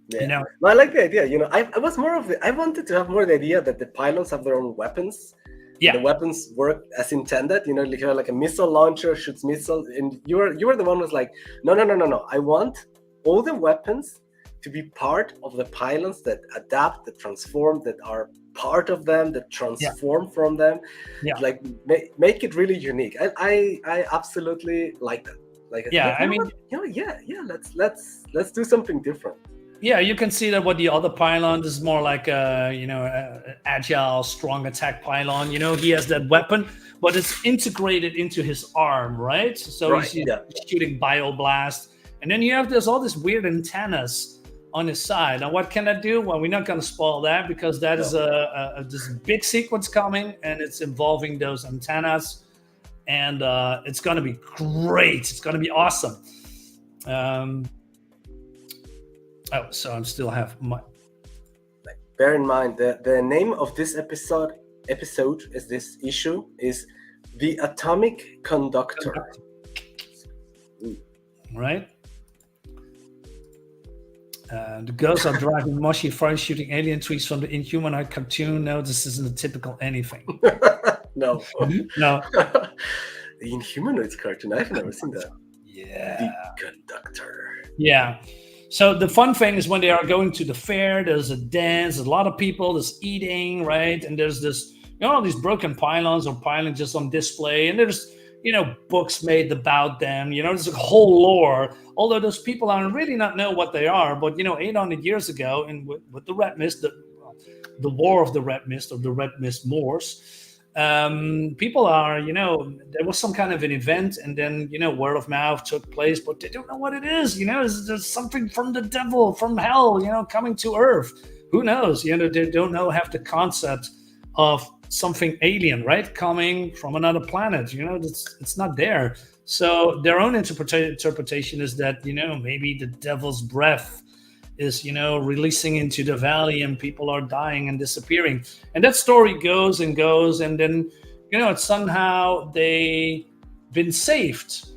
Yeah. No, I like the idea. I was more of I wanted to have more the idea that the pylons have their own weapons. Yeah, the weapons work as intended. Like a missile launcher shoots missiles, and you were the one who was like, no. I want all the weapons to be part of the pylons that adapt, that transform, that are part of them, that transform from them. Yeah, like make it really unique. I absolutely like that. Like, let's do something different. Yeah, you can see that what the other pylon is more like a, agile, strong attack pylon. He has that weapon, but it's integrated into his arm, right? So Right. he's Yeah. shooting bioblast, and then you have all these weird antennas on his side. Now, what can that do? Well, we're not going to spoil that because that is this big sequence coming, and it's involving those antennas, and it's going to be great. It's going to be awesome. So I'm still have my. Bear in mind that the name of this episode is this issue is the Atomic Conductor. Right. The girls are driving mushy fries, shooting alien tweets from the Inhumanoid cartoon. No, this isn't a typical anything. No. No. The Inhumanoids cartoon. I've never seen that. Yeah. The Conductor. Yeah. So the fun thing is when they are going to the fair, there's a dance, there's a lot of people, there's eating, right? And there's this, all these broken pylons or pylons just on display, and there's, books made about them. There's a whole lore. Although those people are really not know what they are, but 800 years ago, and with the Red Mist, the War of the Red Mist or the Red Mist Wars. People are, there was some kind of an event, and then, word of mouth took place, but they don't know what it is. Is there something from the devil, from hell, coming to Earth? Who knows? They don't know have the concept of something alien, right? Coming from another planet. It's not there. So their own interpretation is that, maybe the devil's breath is releasing into the valley, and people are dying and disappearing, and that story goes and goes, and then it's somehow they been saved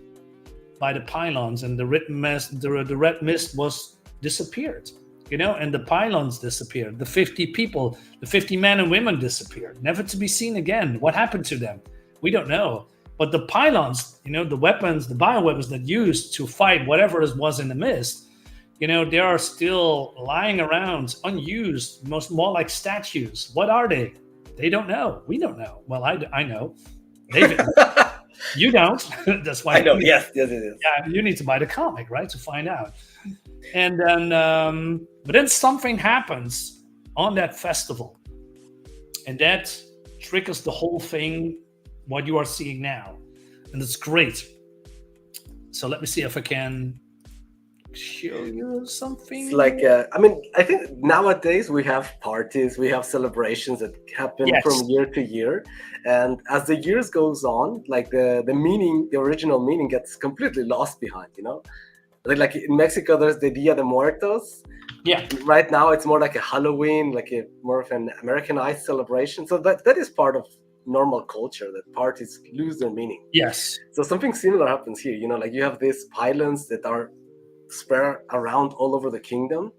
by the pylons, and the red mist was disappeared, and the pylons disappeared. The 50 people, the 50 men and women disappeared, never to be seen again. What happened to them? We don't know. But the pylons, the weapons, the bioweapons that used to fight whatever was in the mist, they are still lying around unused, more like statues. What are they? They don't know. We don't know. Well, I know. You don't. That's why I know. Yes. Yeah, you need to buy the comic, right, to find out. And then, but then something happens on that festival, and that triggers the whole thing, what you are seeing now, and it's great. So let me see if I can show you something. It's like I think nowadays we have parties, we have celebrations that happen from year to year, and as the years goes on, like the meaning, the original meaning gets completely lost behind. Like in Mexico, there's the Dia de Muertos. Yeah. Right now, it's more like a Halloween, like more of an Americanized celebration. So that is part of normal culture, that parties lose their meaning. Yes. So something similar happens here. Like you have these pylons that are spread around all over the kingdom,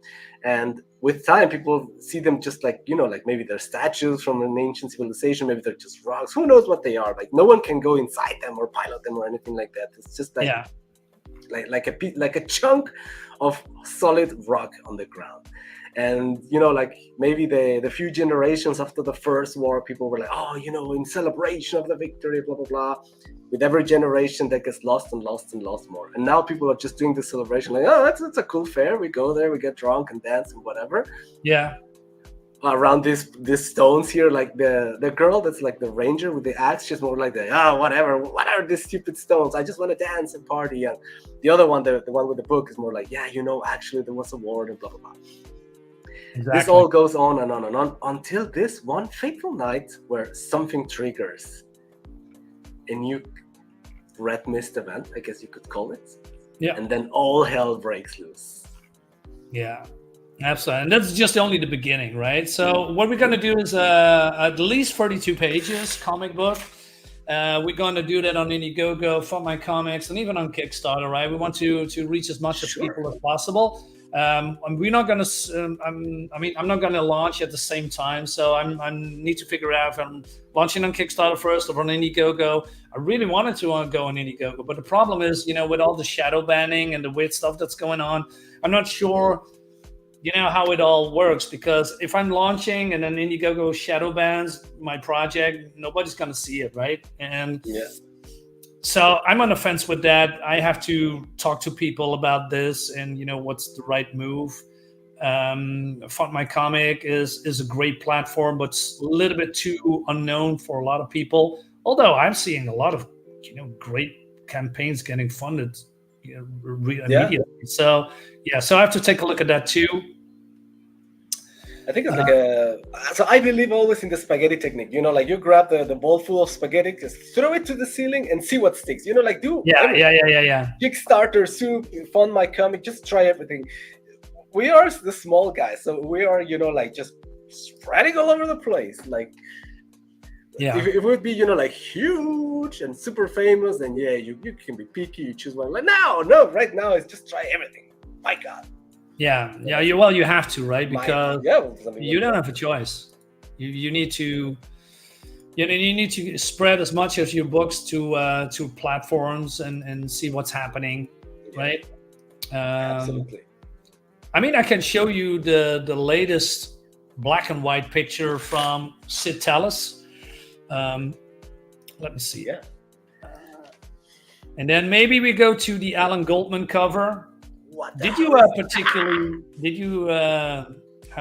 and with time people see them just like like maybe they're statues from an ancient civilization, maybe they're just rocks, who knows what they are. Like no one can go inside them or pilot them or anything like that. It's just like like a chunk of solid rock on the ground. And like maybe the few generations after the first war, people were like, oh, in celebration of the victory, blah blah blah. With every generation, that gets lost and lost and lost more. And now people are just doing the celebration like, oh, that's a cool fair. We go there, we get drunk and dance and whatever. Yeah. Around these stones here, like the girl that's like the ranger with the axe, she's more like whatever. What are these stupid stones? I just want to dance and party. And the other one, the one with the book, is more like, actually there was a war and blah blah blah. Exactly. This all goes on and on and on until this one fateful night where something triggers a new Red Mist event, I guess you could call it. Yeah. And then all hell breaks loose. Yeah, absolutely. And that's just only the beginning, right? So what we're going to do is at least 32 pages comic book. We're going to do that on Indiegogo, for my comics, and even on Kickstarter, right? We want to reach as much of people as possible. We're not going to. I'm not going to launch at the same time, so I need to figure out if I'm launching on Kickstarter first or on Indiegogo. I really wanted to go on Indiegogo, but the problem is, with all the shadow banning and the weird stuff that's going on, I'm not sure, how it all works. Because if I'm launching and then Indiegogo shadow bans my project, nobody's going to see it, right? And so I'm on the fence with that. I have to talk to people about this and, what's the right move. Font My Comic is a great platform, but it's a little bit too unknown for a lot of people. Although I'm seeing a lot of great campaigns getting funded immediately. So so I have to take a look at that too. I think it's like so I believe always in the spaghetti technique. Like you grab the bowl full of spaghetti, just throw it to the ceiling and see what sticks. Like do Kickstarter, soup, Fund My Comic, just try everything. We are the small guys, so we are like just spreading all over the place. Like if it would be like huge and super famous, then you can be picky, you choose one. Like no, right now it's just try everything. My God. You have to, right? Because you don't have a choice. You need to you need to spread as much of your books to platforms and see what's happening, right? Absolutely. I mean, I can show you the latest black and white picture from Sid Tallis. Let me see. And then maybe we go to the Alan Goldman cover. Did you how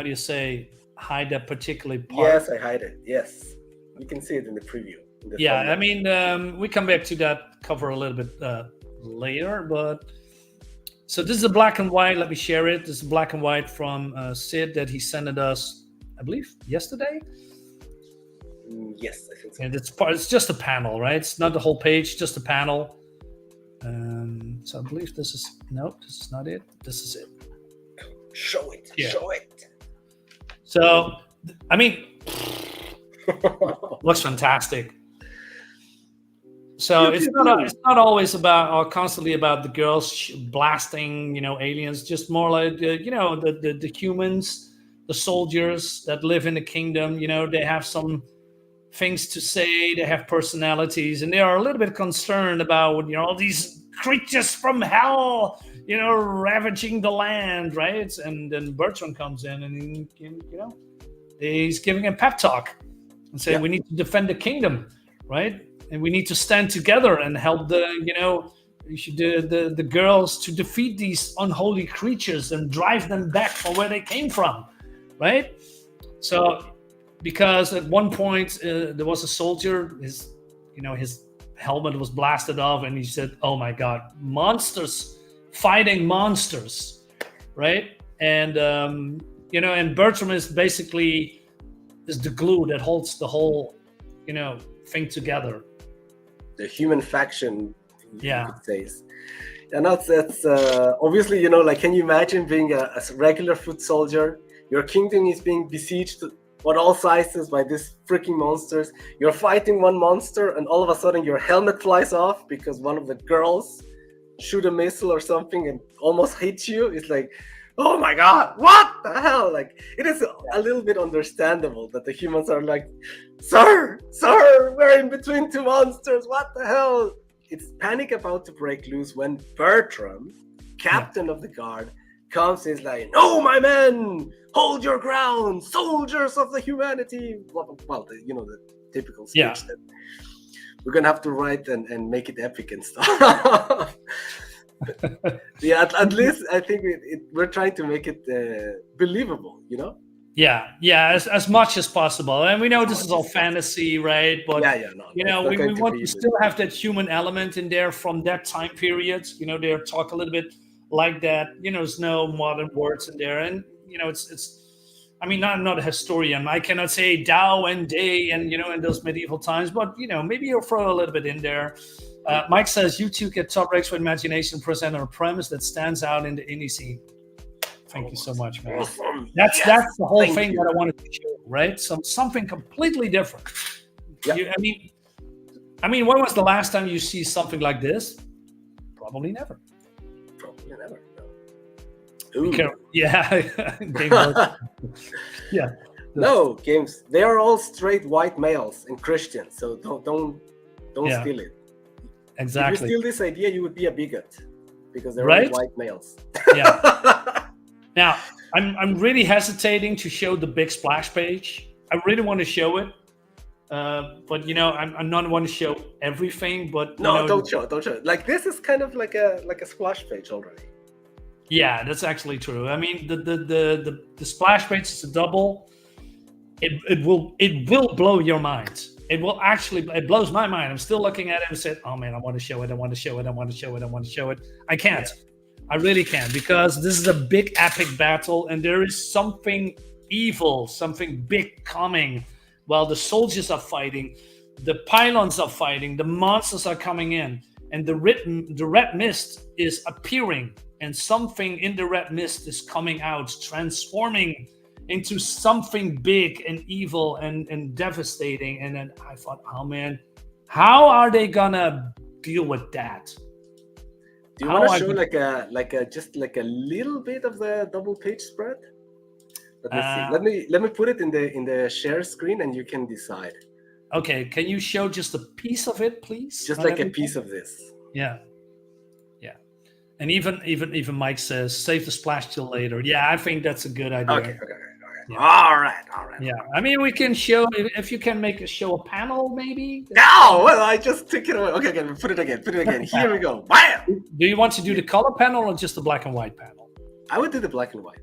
do you say, hide that particular part? Yes, I hide it. Yes, you can see it in the preview. I mean, we come back to that cover a little bit later, but so this is a black and white. Let me share it. This is black and white from Sid that he sent us, I believe, yesterday. Yes, I think so. And it's just a panel, right? It's not the whole page, just a panel. So I believe this is not it. This is it. Show it. Show it. So, I mean, looks fantastic. So it's not always about or constantly about the girls blasting, aliens. Just more like the humans, the soldiers that live in the kingdom. They have some things to say. They have personalities, and they are a little bit concerned about all these creatures from hell, ravaging the land, right? And then Bertrand comes in, and he's giving a pep talk and saying we need to defend the kingdom, right? And we need to stand together and help the girls to defeat these unholy creatures and drive them back from where they came from, right? So, because at one point there was a soldier, his helmet was blasted off, and he said, "Oh my God, monsters fighting monsters," right? And and Bertram is basically the glue that holds the whole thing together. The human faction, you could say. And that's obviously, like, can you imagine being a regular foot soldier? Your kingdom is being besieged on all sizes by these freaking monsters. You're fighting one monster, and all of a sudden your helmet flies off because one of the girls shoot a missile or something and almost hits you. It's like, oh my God, what the hell? Like, it is a little bit understandable that the humans are like, Sir, we're in between two monsters. What the hell? It's panic about to break loose when Bertram, captain of the guard, comes and is like, "No, my men, hold your ground, soldiers of the humanity." Well, the typical speech that we're gonna have to write and make it epic and stuff. At least I think we're trying to make it believable, as much as possible. And we know this is all fantasy, right? But we want to still have that human element in there from that time period. They talk a little bit like that. There's no modern words in there, and it's. I mean, I'm not a historian. I cannot say Tao and Day and in those medieval times, but maybe you'll throw a little bit in there. Mike says, "You two get top ranks for imagination, present a premise that stands out in the indie scene." Thank you so much, man. Awesome. That's the whole thing that I wanted to show, right? Something completely different. Yeah. I mean, when was the last time you see something like this? Probably never. Ooh. No, games. They are all straight white males and Christians, so don't steal it. Exactly. If you steal this idea, you would be a bigot because they're all white males. Now, I'm really hesitating to show the big splash page. I really want to show it, but I'm not want to show everything. But don't show it. Like, this is kind of like a splash page already. Yeah, that's actually true. I mean, the splash page is a double. It will blow your mind. It blows my mind. I'm still looking at it and said, oh man, I want to show it. I want to show it. I want to show it. I want to show it. I can't. I really can't, because this is a big epic battle and there is something evil, something big coming while the soldiers are fighting, the pylons are fighting, the monsters are coming in, and the red mist is appearing, and something in the red mist is coming out, transforming into something big and evil and devastating. And then I thought, oh man, how are they gonna deal with that? Do you want to show like a just like a little bit of the double page spread? Let me see. Let me put it in the share screen and you can decide. Okay, can you show just a piece of it, please? Just like a piece of this. Yeah. Yeah. And even Mike says save the splash till later. Yeah, I think that's a good idea. Okay. Yeah. All right. Yeah, I mean, we can show, if you can show a panel, maybe. No, well, I just took it away. Okay, put it again. Here we go. Bam! Do you want to do the color panel or just the black and white panel? I would do the black and white.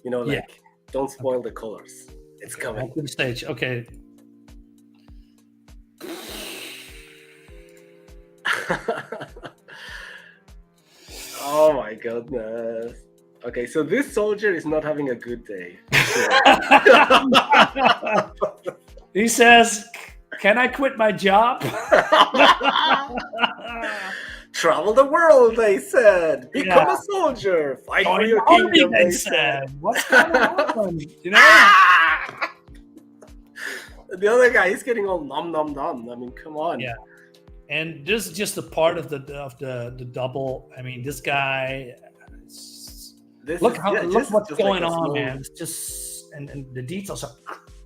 You know, like don't spoil the colors. It's coming. To the stage. Okay. Oh my goodness. Okay, so this soldier is not having a good day. He says, can I quit my job? Travel the world, they said. Become a soldier. Fight for your kingdom, they said. What's going on? You know? The other guy, he's getting all nom nom nom. I mean, come on. Yeah. And this is just a part of the double. I mean, this guy. Look what's going on, man. It's just and the details are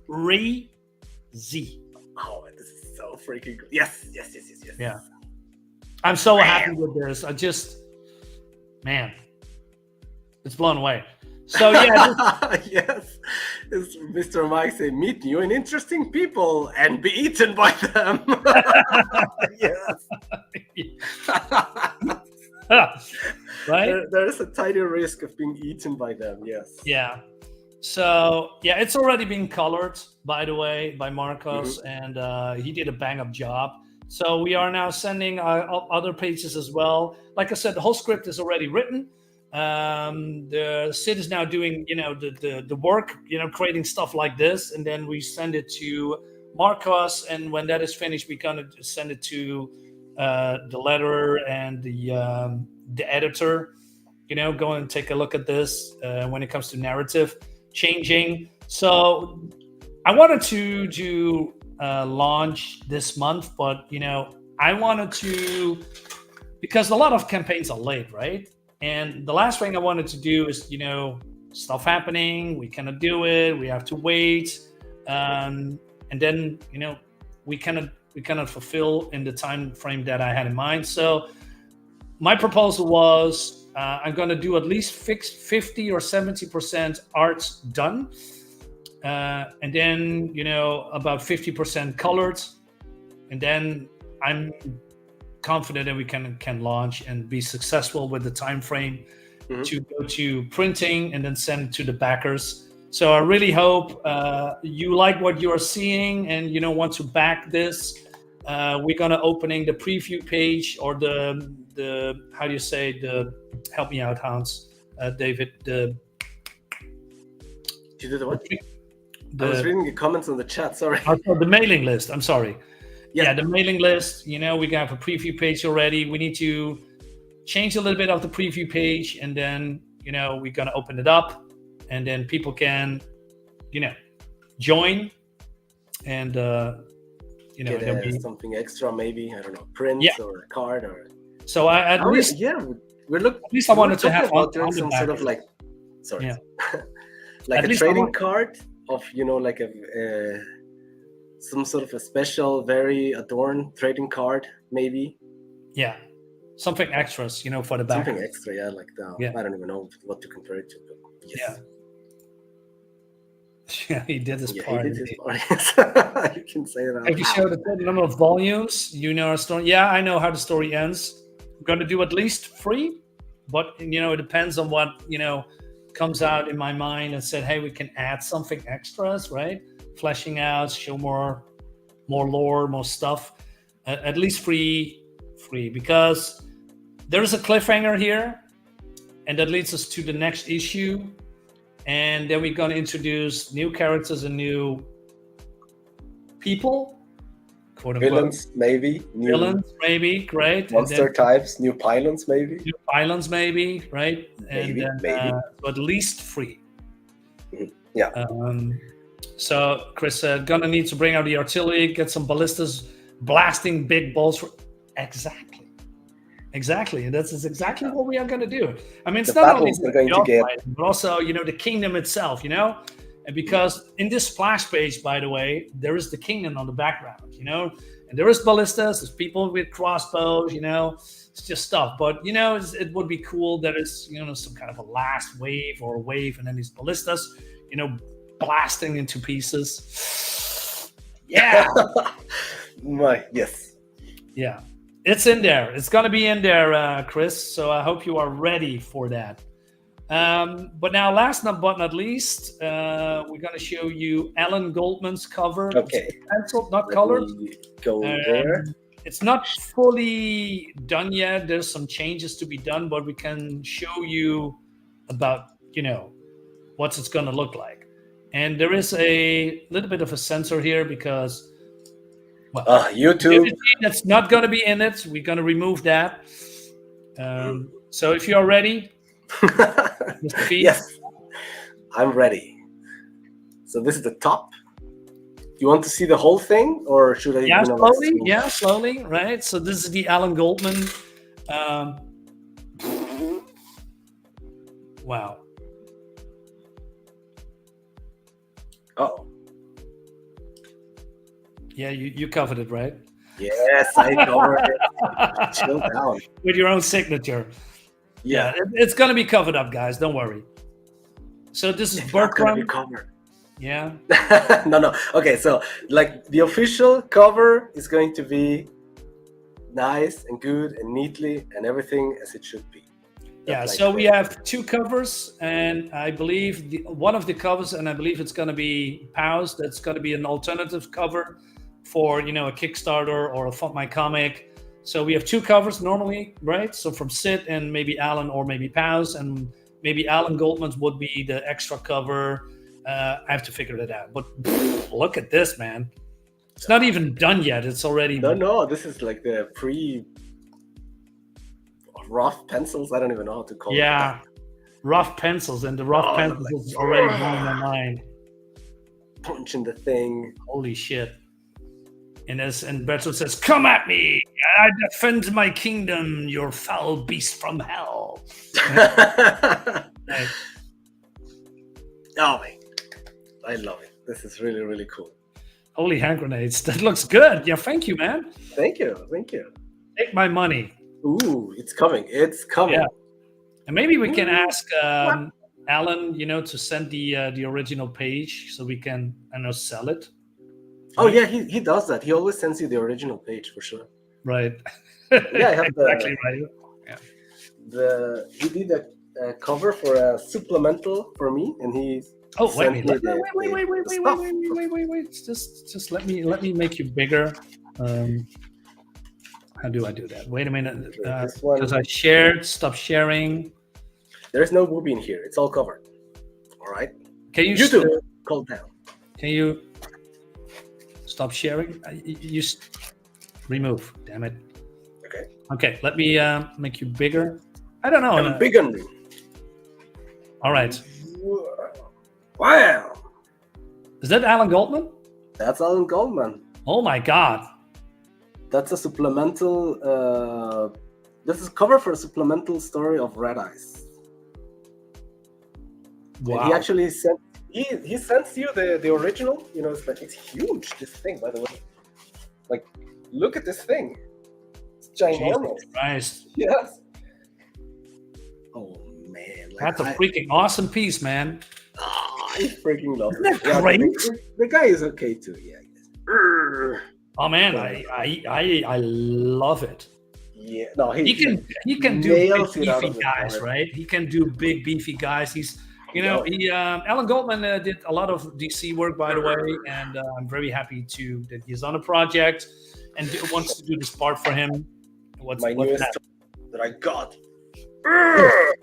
crazy. Oh, this is so freaking good. Yes. Yeah. I'm so happy with this. Man, it's blown away. So yeah. Yes. It's Mr. Mike said, meet new and interesting people and be eaten by them. Yes. Right? There is a tiny risk of being eaten by them, yes. Yeah. So, yeah, it's already been colored, by the way, by Marcos, and he did a bang-up job. So we are now sending other pages as well. Like I said, the whole script is already written. The Sid is now doing, the work, creating stuff like this, and then we send it to Marcos, and when that is finished, we're gonna send it to the letterer and the editor. Go and take a look at this when it comes to narrative changing. So I wanted to do launch this month, but I wanted to, because a lot of campaigns are late, right? And the last thing I wanted to do is, stuff happening, we cannot do it, we have to wait, and then we cannot fulfill in the time frame that I had in mind. So my proposal was I'm going to do at least 50 or 70% art done, and then about 50% colored, and then I'm confident that we can launch and be successful with the time frame to go to printing and then send it to the backers. So I really hope you like what you are seeing and want to back this. We're gonna opening the preview page, or the how do you say, the help me out, Hans, David, you did the what? I was reading the comments on the chat, sorry. The mailing list, I'm sorry. Yeah, the mailing list, we have a preview page already. We need to change a little bit of the preview page, and then, we're going to open it up, and then people can, join and, get something extra, maybe, I don't know, print or a card or. So at least I wanted to have doing some sort of like, sorry, like a trading card of, like a. Some sort of a special, very adorned trading card, maybe. Yeah, something extras, for the back. Something extra, like that. I don't even know what to compare it to, but yes. Yeah, he did his part. He did his part. You can say that. If you show the number of volumes, our story. Yeah, I know how the story ends. I'm going to do at least 3. but it depends on what comes out in my mind and said, hey, we can add something extras, right? Fleshing out, show more lore, more stuff. At least free, because there is a cliffhanger here, and that leads us to the next issue, and then we're going to introduce new characters and new people, quote unquote. Villains, maybe. Villains, maybe. Great. Monster types, new pylons, maybe. New pylons, maybe. Right. Maybe, and then, maybe. So at least free. Yeah. So Chris said, gonna need to bring out the artillery, get some ballistas, blasting big balls. Exactly. And that's exactly what we are going to do. I mean, it's the not only going to get, but also, the kingdom itself, and because in this splash page, by the way, there is the kingdom on the background, and there is ballistas, there's people with crossbows, it's just stuff. But, it would be cool that it's, some kind of a last wave or a wave, and then these ballistas, blasting into pieces. Yeah. Yes. Yeah. It's in there. It's going to be in there, Chris. So I hope you are ready for that. But now, last but not least, we're going to show you Alan Goldman's cover. Okay. It's penciled, not colored. Go there. It's not fully done yet. There's some changes to be done, but we can show you about, what it's going to look like. And there is a little bit of a censor here because... YouTube. That's not going to be in it. We're going to remove that. So if you're ready, Mr. P. Yes, I'm ready. So this is the top. You want to see the whole thing, or should I? Yeah, slowly. Yeah, slowly. Right. So this is the Alan Goldman. Wow. Oh. Yeah, you covered it, right? Yes, I covered it. Chill down. With your own signature. Yeah. It's going to be covered up, guys. Don't worry. So this is Bertram. Covered. Yeah. No. Okay, so the official cover is going to be nice and good and neatly and everything as it should be. So we have two covers, and I believe one of the covers, and I believe it's going to be Pause. That's going to be an alternative cover for a Kickstarter or a Fund My Comic. So we have two covers normally, right? So from Sid and maybe Alan or maybe Pause, and maybe Alan Goldman's would be the extra cover. I have to figure that out. But look at this, man. It's not even done yet. It's already... No, this is like the rough pencils. I don't even know how to call it. Yeah, rough pencils, and the rough pencils is already blowing my mind. Punching the thing. Holy shit. And Bertolt says, "Come at me! I defend my kingdom, your foul beast from hell." Right. Oh man, I love it. This is really, really cool. Holy hand grenades! That looks good. Yeah, thank you, man. Thank you. Take my money. Ooh, it's coming. Yeah. And maybe we can ask Alan, to send the original page so we can, sell it. Oh yeah, he does that. He always sends you the original page for sure. Right. Yeah, I have exactly right. Yeah. He did a cover for a supplemental for me, and he. Oh wait! Just let me make you bigger. How do I do that? Wait a minute. Because I shared. Stop sharing. There's no movie in here. It's all covered. All right. Can you YouTube? Calm down. Can you stop sharing? You remove. Damn it. Okay. Okay. Let me make you bigger. I don't know. I'm bigger. All right. Wow. Is that Alan Goldman? That's Alan Goldman. Oh my God. That's a supplemental. This is cover for a supplemental story of Red Eyes. Wow. And he actually sent. He sends you the original. It's huge. This thing, by the way. Look at this thing. It's ginormous. Jesus Christ. Yes. Oh man. That's a freaking awesome piece, man. I freaking love it. Isn't that great? The guy is okay too. Yeah. Oh man, I love it. Yeah, no, He can do big nails it out beefy of the guys, park. right? He can do big beefy guys. He's Alan Goldman did a lot of DC work, by the way, and I'm very happy that he's on a project and wants to do this part for him. What's newest that? toy that I got. I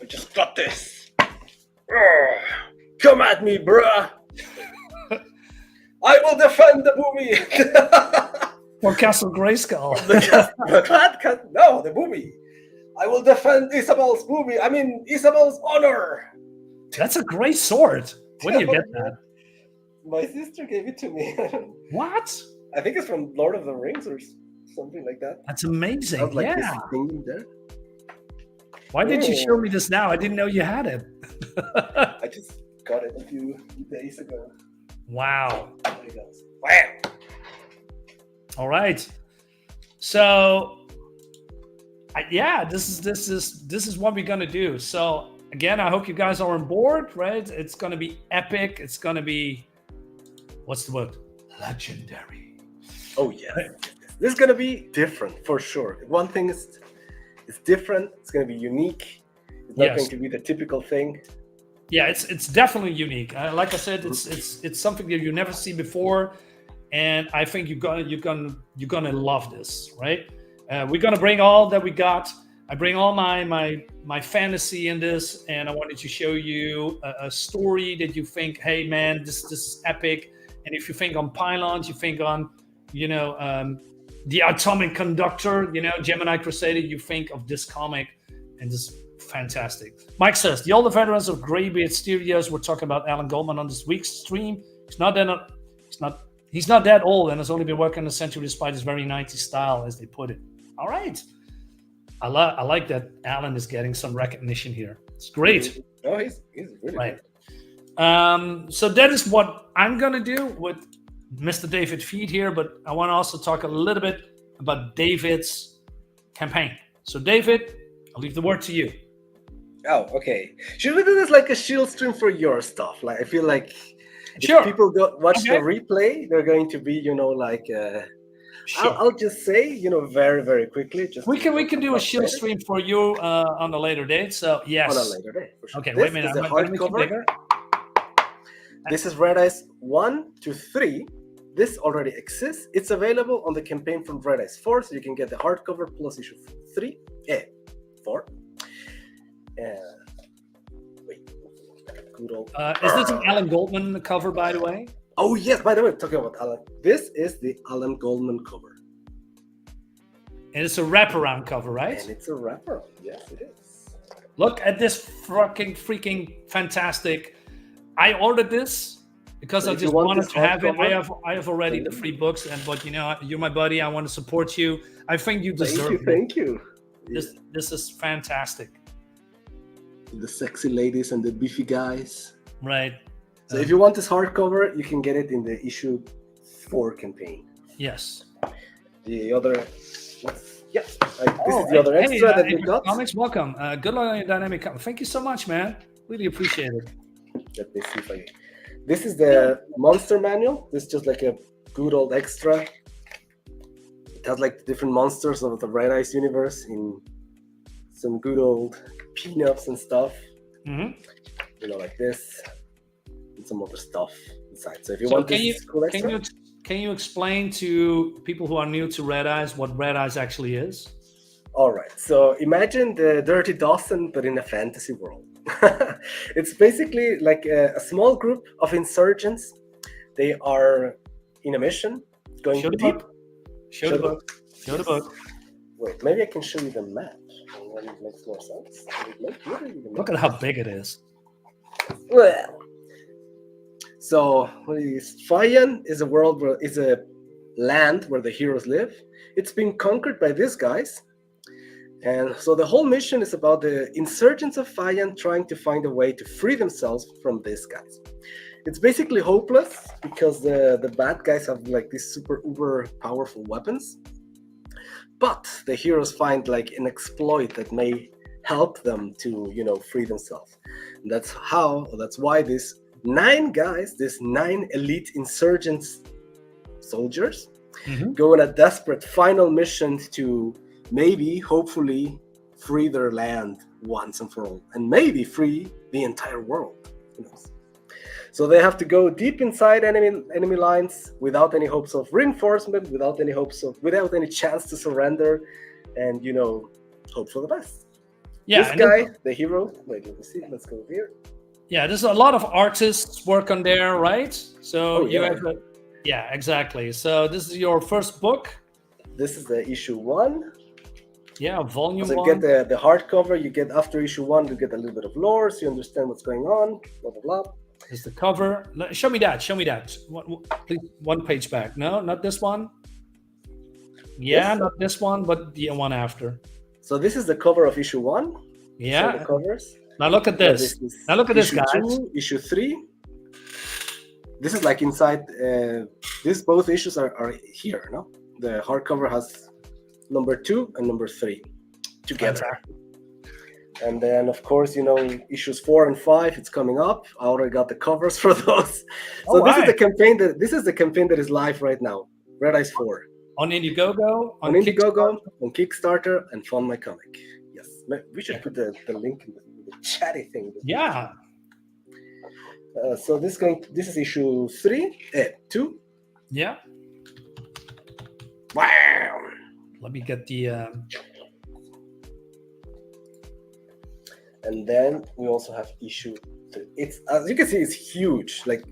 just got this. Come at me, bruh. I will defend the movie. Or Castle Grayskull. No, the movie. I will defend Isabelle's movie. I mean, Isabelle's honor. That's a great sword. Where do you get that? My sister gave it to me. What? I think it's from Lord of the Rings or something like that. That's amazing. Sounds like yeah. this thing there. Why did you show me this now? I didn't know you had it. I just got it a few days ago. Wow. There it goes. Wow. All right. So, this is what we're gonna do. So again, I hope you guys are on board, right? It's gonna be epic. It's gonna be, what's the word? Legendary. Oh yeah. This is gonna be different for sure. One thing is, it's different. It's gonna be unique. It's not going to be the typical thing. Yeah, it's definitely unique. Like I said, it's something that you never see before, and I think you're gonna love this, right? We're gonna bring all that we got. I bring all my fantasy in this, and I wanted to show you a story that you think, hey man, this is epic. And if you think on pylons, you think on, the Atomic Conductor, Gemini Crusader, you think of this comic, and this. Fantastic. Mike says the older veterans of Greybeard Studios were talking about Alan Goldman on this week's stream. He's not that old and has only been working on the century despite his very 90s style, as they put it. All right. I like that Alan is getting some recognition here. It's great. Oh, he's really right. So that is what I'm gonna do with Mr. David Feed here, but I want to also talk a little bit about David's campaign. So David, I'll leave the word to you. Oh, okay. Should we do this like a shield stream for your stuff? Like, I feel like if people watch the replay, they're going to be, I'll just say, very, very quickly. Just we can do a shield stream for you on a later date. So yes, on a later date. For sure. Okay, this wait a minute. Is the hardcover. This is Red Eyes 1 to 3. This already exists. It's available on the campaign from Red Eyes 4, so you can get the hardcover plus issue 4. Wait, good old. Is this an Alan Goldman cover, by the way? Oh yes, by the way, talking about Alan, this is the Alan Goldman cover. And it's a wraparound cover, right? And it's a wraparound. Yes, it is. Look at this freaking fantastic. I ordered this because I just wanted to have it. I have already the free books, but you're my buddy. I want to support you. I think you deserve it. Thank you. This is fantastic. The sexy ladies and the beefy guys. Right. So if you want this hardcover, you can get it in the issue 4 campaign. Yes. The other, this is the other extra that we got. Comics, welcome. Good luck on your dynamic. Thank you so much, man. Really appreciate it. Let me see if I. This is the monster manual. This is just like a good old extra. It has like the different monsters of the Red Eyes universe in some good old pinups and stuff. Mm-hmm. Like this, and some other stuff inside. So if you want this cool extra, can you explain to people who are new to Red Eyes what Red Eyes actually is? All right. So imagine the Dirty Dozen, but in a fantasy world. It's basically like a small group of insurgents. They are in a mission going deep. Show the book. Wait, maybe I can show you the map. And then it makes more sense. Look at how big it is. Well, so Fian is a world where it's a land where the heroes live. It's been conquered by these guys. And so the whole mission is about the insurgents of Fian trying to find a way to free themselves from these guys. It's basically hopeless because the bad guys have like these super uber powerful weapons. But the heroes find like an exploit that may help them to, free themselves. And that's why these 9 guys, these 9 elite insurgents soldiers, go on a desperate final mission to maybe, hopefully, free their land once and for all, and maybe free the entire world. Who knows? So they have to go deep inside enemy lines without any hopes of reinforcement, without any chance to surrender, and hope for the best. Yeah, this guy, the hero. Wait, let me see. Let's go here. Yeah, there's a lot of artists work on there, right? So you yeah. have exactly. So this is your first book. This is the issue 1. Yeah, volume 1. So you get the hardcover. You get after issue 1, you get a little bit of lore, so you understand what's going on. Blah blah blah. Here's the cover. Show me that. Please, one page back. No, not this one. Yeah, not this one, but the one after. So this is the cover of issue 1. Yeah. So the covers. Now look at this. Now look at this, guys. 2, issue 3. This is like inside. Both issues are here. No, the hardcover has number 2 and number 3 together. Fantastic. And then, of course, issues 4 and 5. It's coming up. I already got the covers for those. So this is the campaign that is live right now. Red Eyes 4 on Indiegogo, on Indiegogo, on Kickstarter, and Fund My Comic. Yes, we should put the link in the chatty thing. Yeah. So this is issue 2. Yeah. Wow. Let me get the. And then we also have issue 3. It's, as you can see, it's huge. Like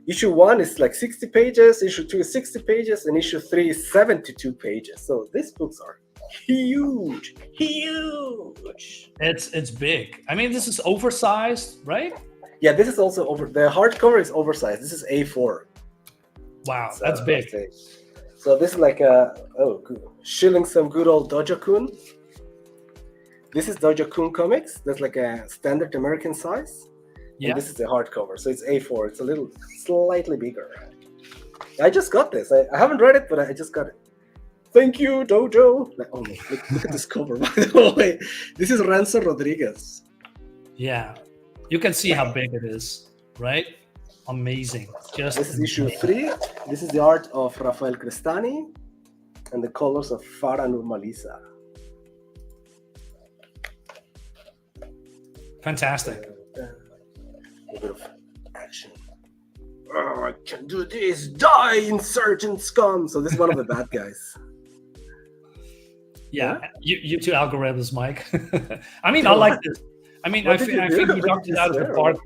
issue 1 is like 60 pages, issue 2 is 60 pages, and issue 3 is 72 pages. So these books are huge. It's big. I mean, this is oversized, right? Yeah, this is also over. The hardcover is oversized. This is A4. Wow, so that's big. So this is like shilling some good old Dojo-kun. This is Dojo-kun Comics. That's like a standard American size. Yeah. And this is the hardcover. So it's A4. It's a little slightly bigger. I just got this. I haven't read it, but I just got it. Thank you, Dojo. Like, oh no, look at this cover, by the way. This is Renzo Rodriguez. Yeah. You can see how big it is, right? Amazing. This is issue 3. This is the art of Rafael Crestani and the colors of Farah Nurmaliza. Fantastic. A bit of action. Oh, I can do this. Die, insurgent scum. So this is one of the bad guys. Yeah, you two algorithms, Mike. I mean, I like this. I mean, I think you knocked it out of the park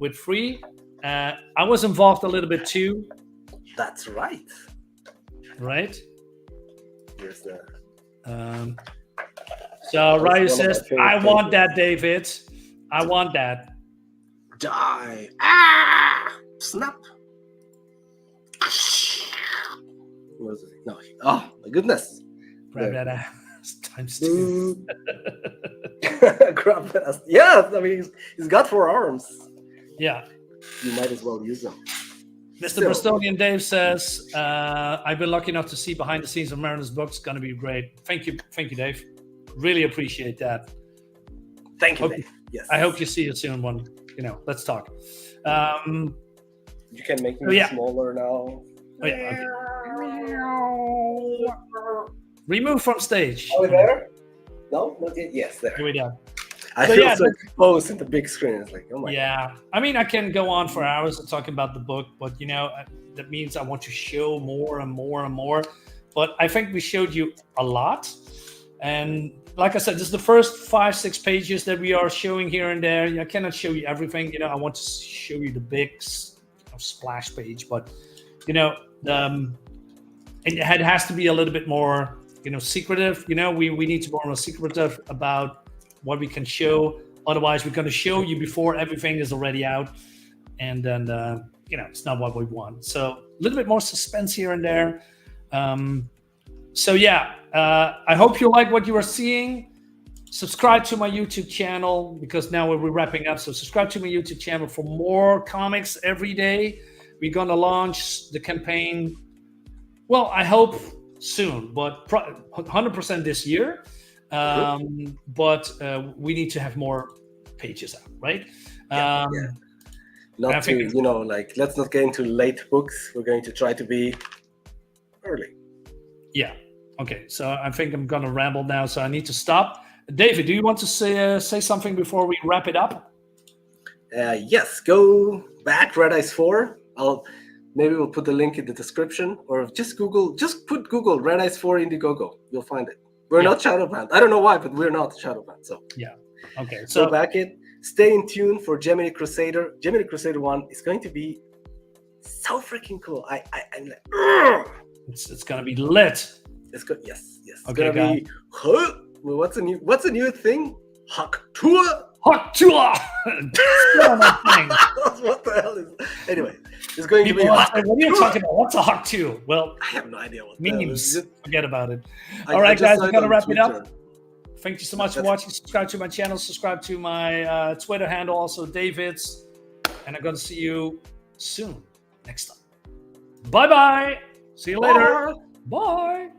with Free. I was involved a little bit too. That's right. Right? Here's the... So Ryu says, I want that, David. I want that. Die. Ah! Snap. What is it? No. Oh, my goodness. Grab that ass. Times 2. Grab that ass. Yeah, I mean, he's got 4 arms. Yeah. You might as well use them. Mr. Bristolian Dave says, I've been lucky enough to see behind the scenes of Mariner's books. Going to be great. Thank you, Dave. Really appreciate that. Thank you, Dave. Yes. I hope you see it soon. Let's talk. You can make me smaller now. Oh, yeah, okay. Remove from stage. Oh, there? No, not yet. Yes, there. Here we go. I feel so exposed at the big screen. It's like, oh my God. I mean, I can go on for hours talking about the book, but that means I want to show more and more and more. But I think we showed you a lot. And like I said, this is the first 5-6 pages that we are showing here and there. I cannot show you everything. I want to show you the big splash page, but it has to be a little bit more secretive. We need to be more secretive about what we can show. Otherwise, we're going to show you before everything is already out, and then it's not what we want. So a little bit more suspense here and there. I hope you like what you are seeing. Subscribe to my YouTube channel, because now we're wrapping up. So subscribe to my YouTube channel for more comics every day. We're going to launch the campaign, well, I hope soon, but 100% this year. But we need to have more pages out, right? Not to, let's not get into late books. We're going to try to be early. Yeah. Okay, so I think I'm gonna ramble now, so I need to stop. David, do you want to say something before we wrap it up? Yes, go back Red Ice 4. Maybe we'll put the link in the description, or just put Google Red Ice 4 Indiegogo. You'll find it. We're not Shadowband. I don't know why, but we're not Shadowband. So yeah, okay. So go back it. Stay in tune for Gemini Crusader. Gemini Crusader 1 is going to be so freaking cool. I'm like, ugh! It's gonna be lit. It's good. Yes. It's Okay, gonna be. Huh? Well, what's a new thing? Hawk tour. Hot tour. What the hell is? Anyway, it's going to be. What are you talking about? What's a hawk tour? Well, I have no idea what memes. that is. Forget about it. All right, guys, we're gonna wrap it up. Thank you so much for watching. Subscribe to my channel. Subscribe to my Twitter handle, also David's. And I'm gonna see you soon next time. Bye bye. See you later. Bye.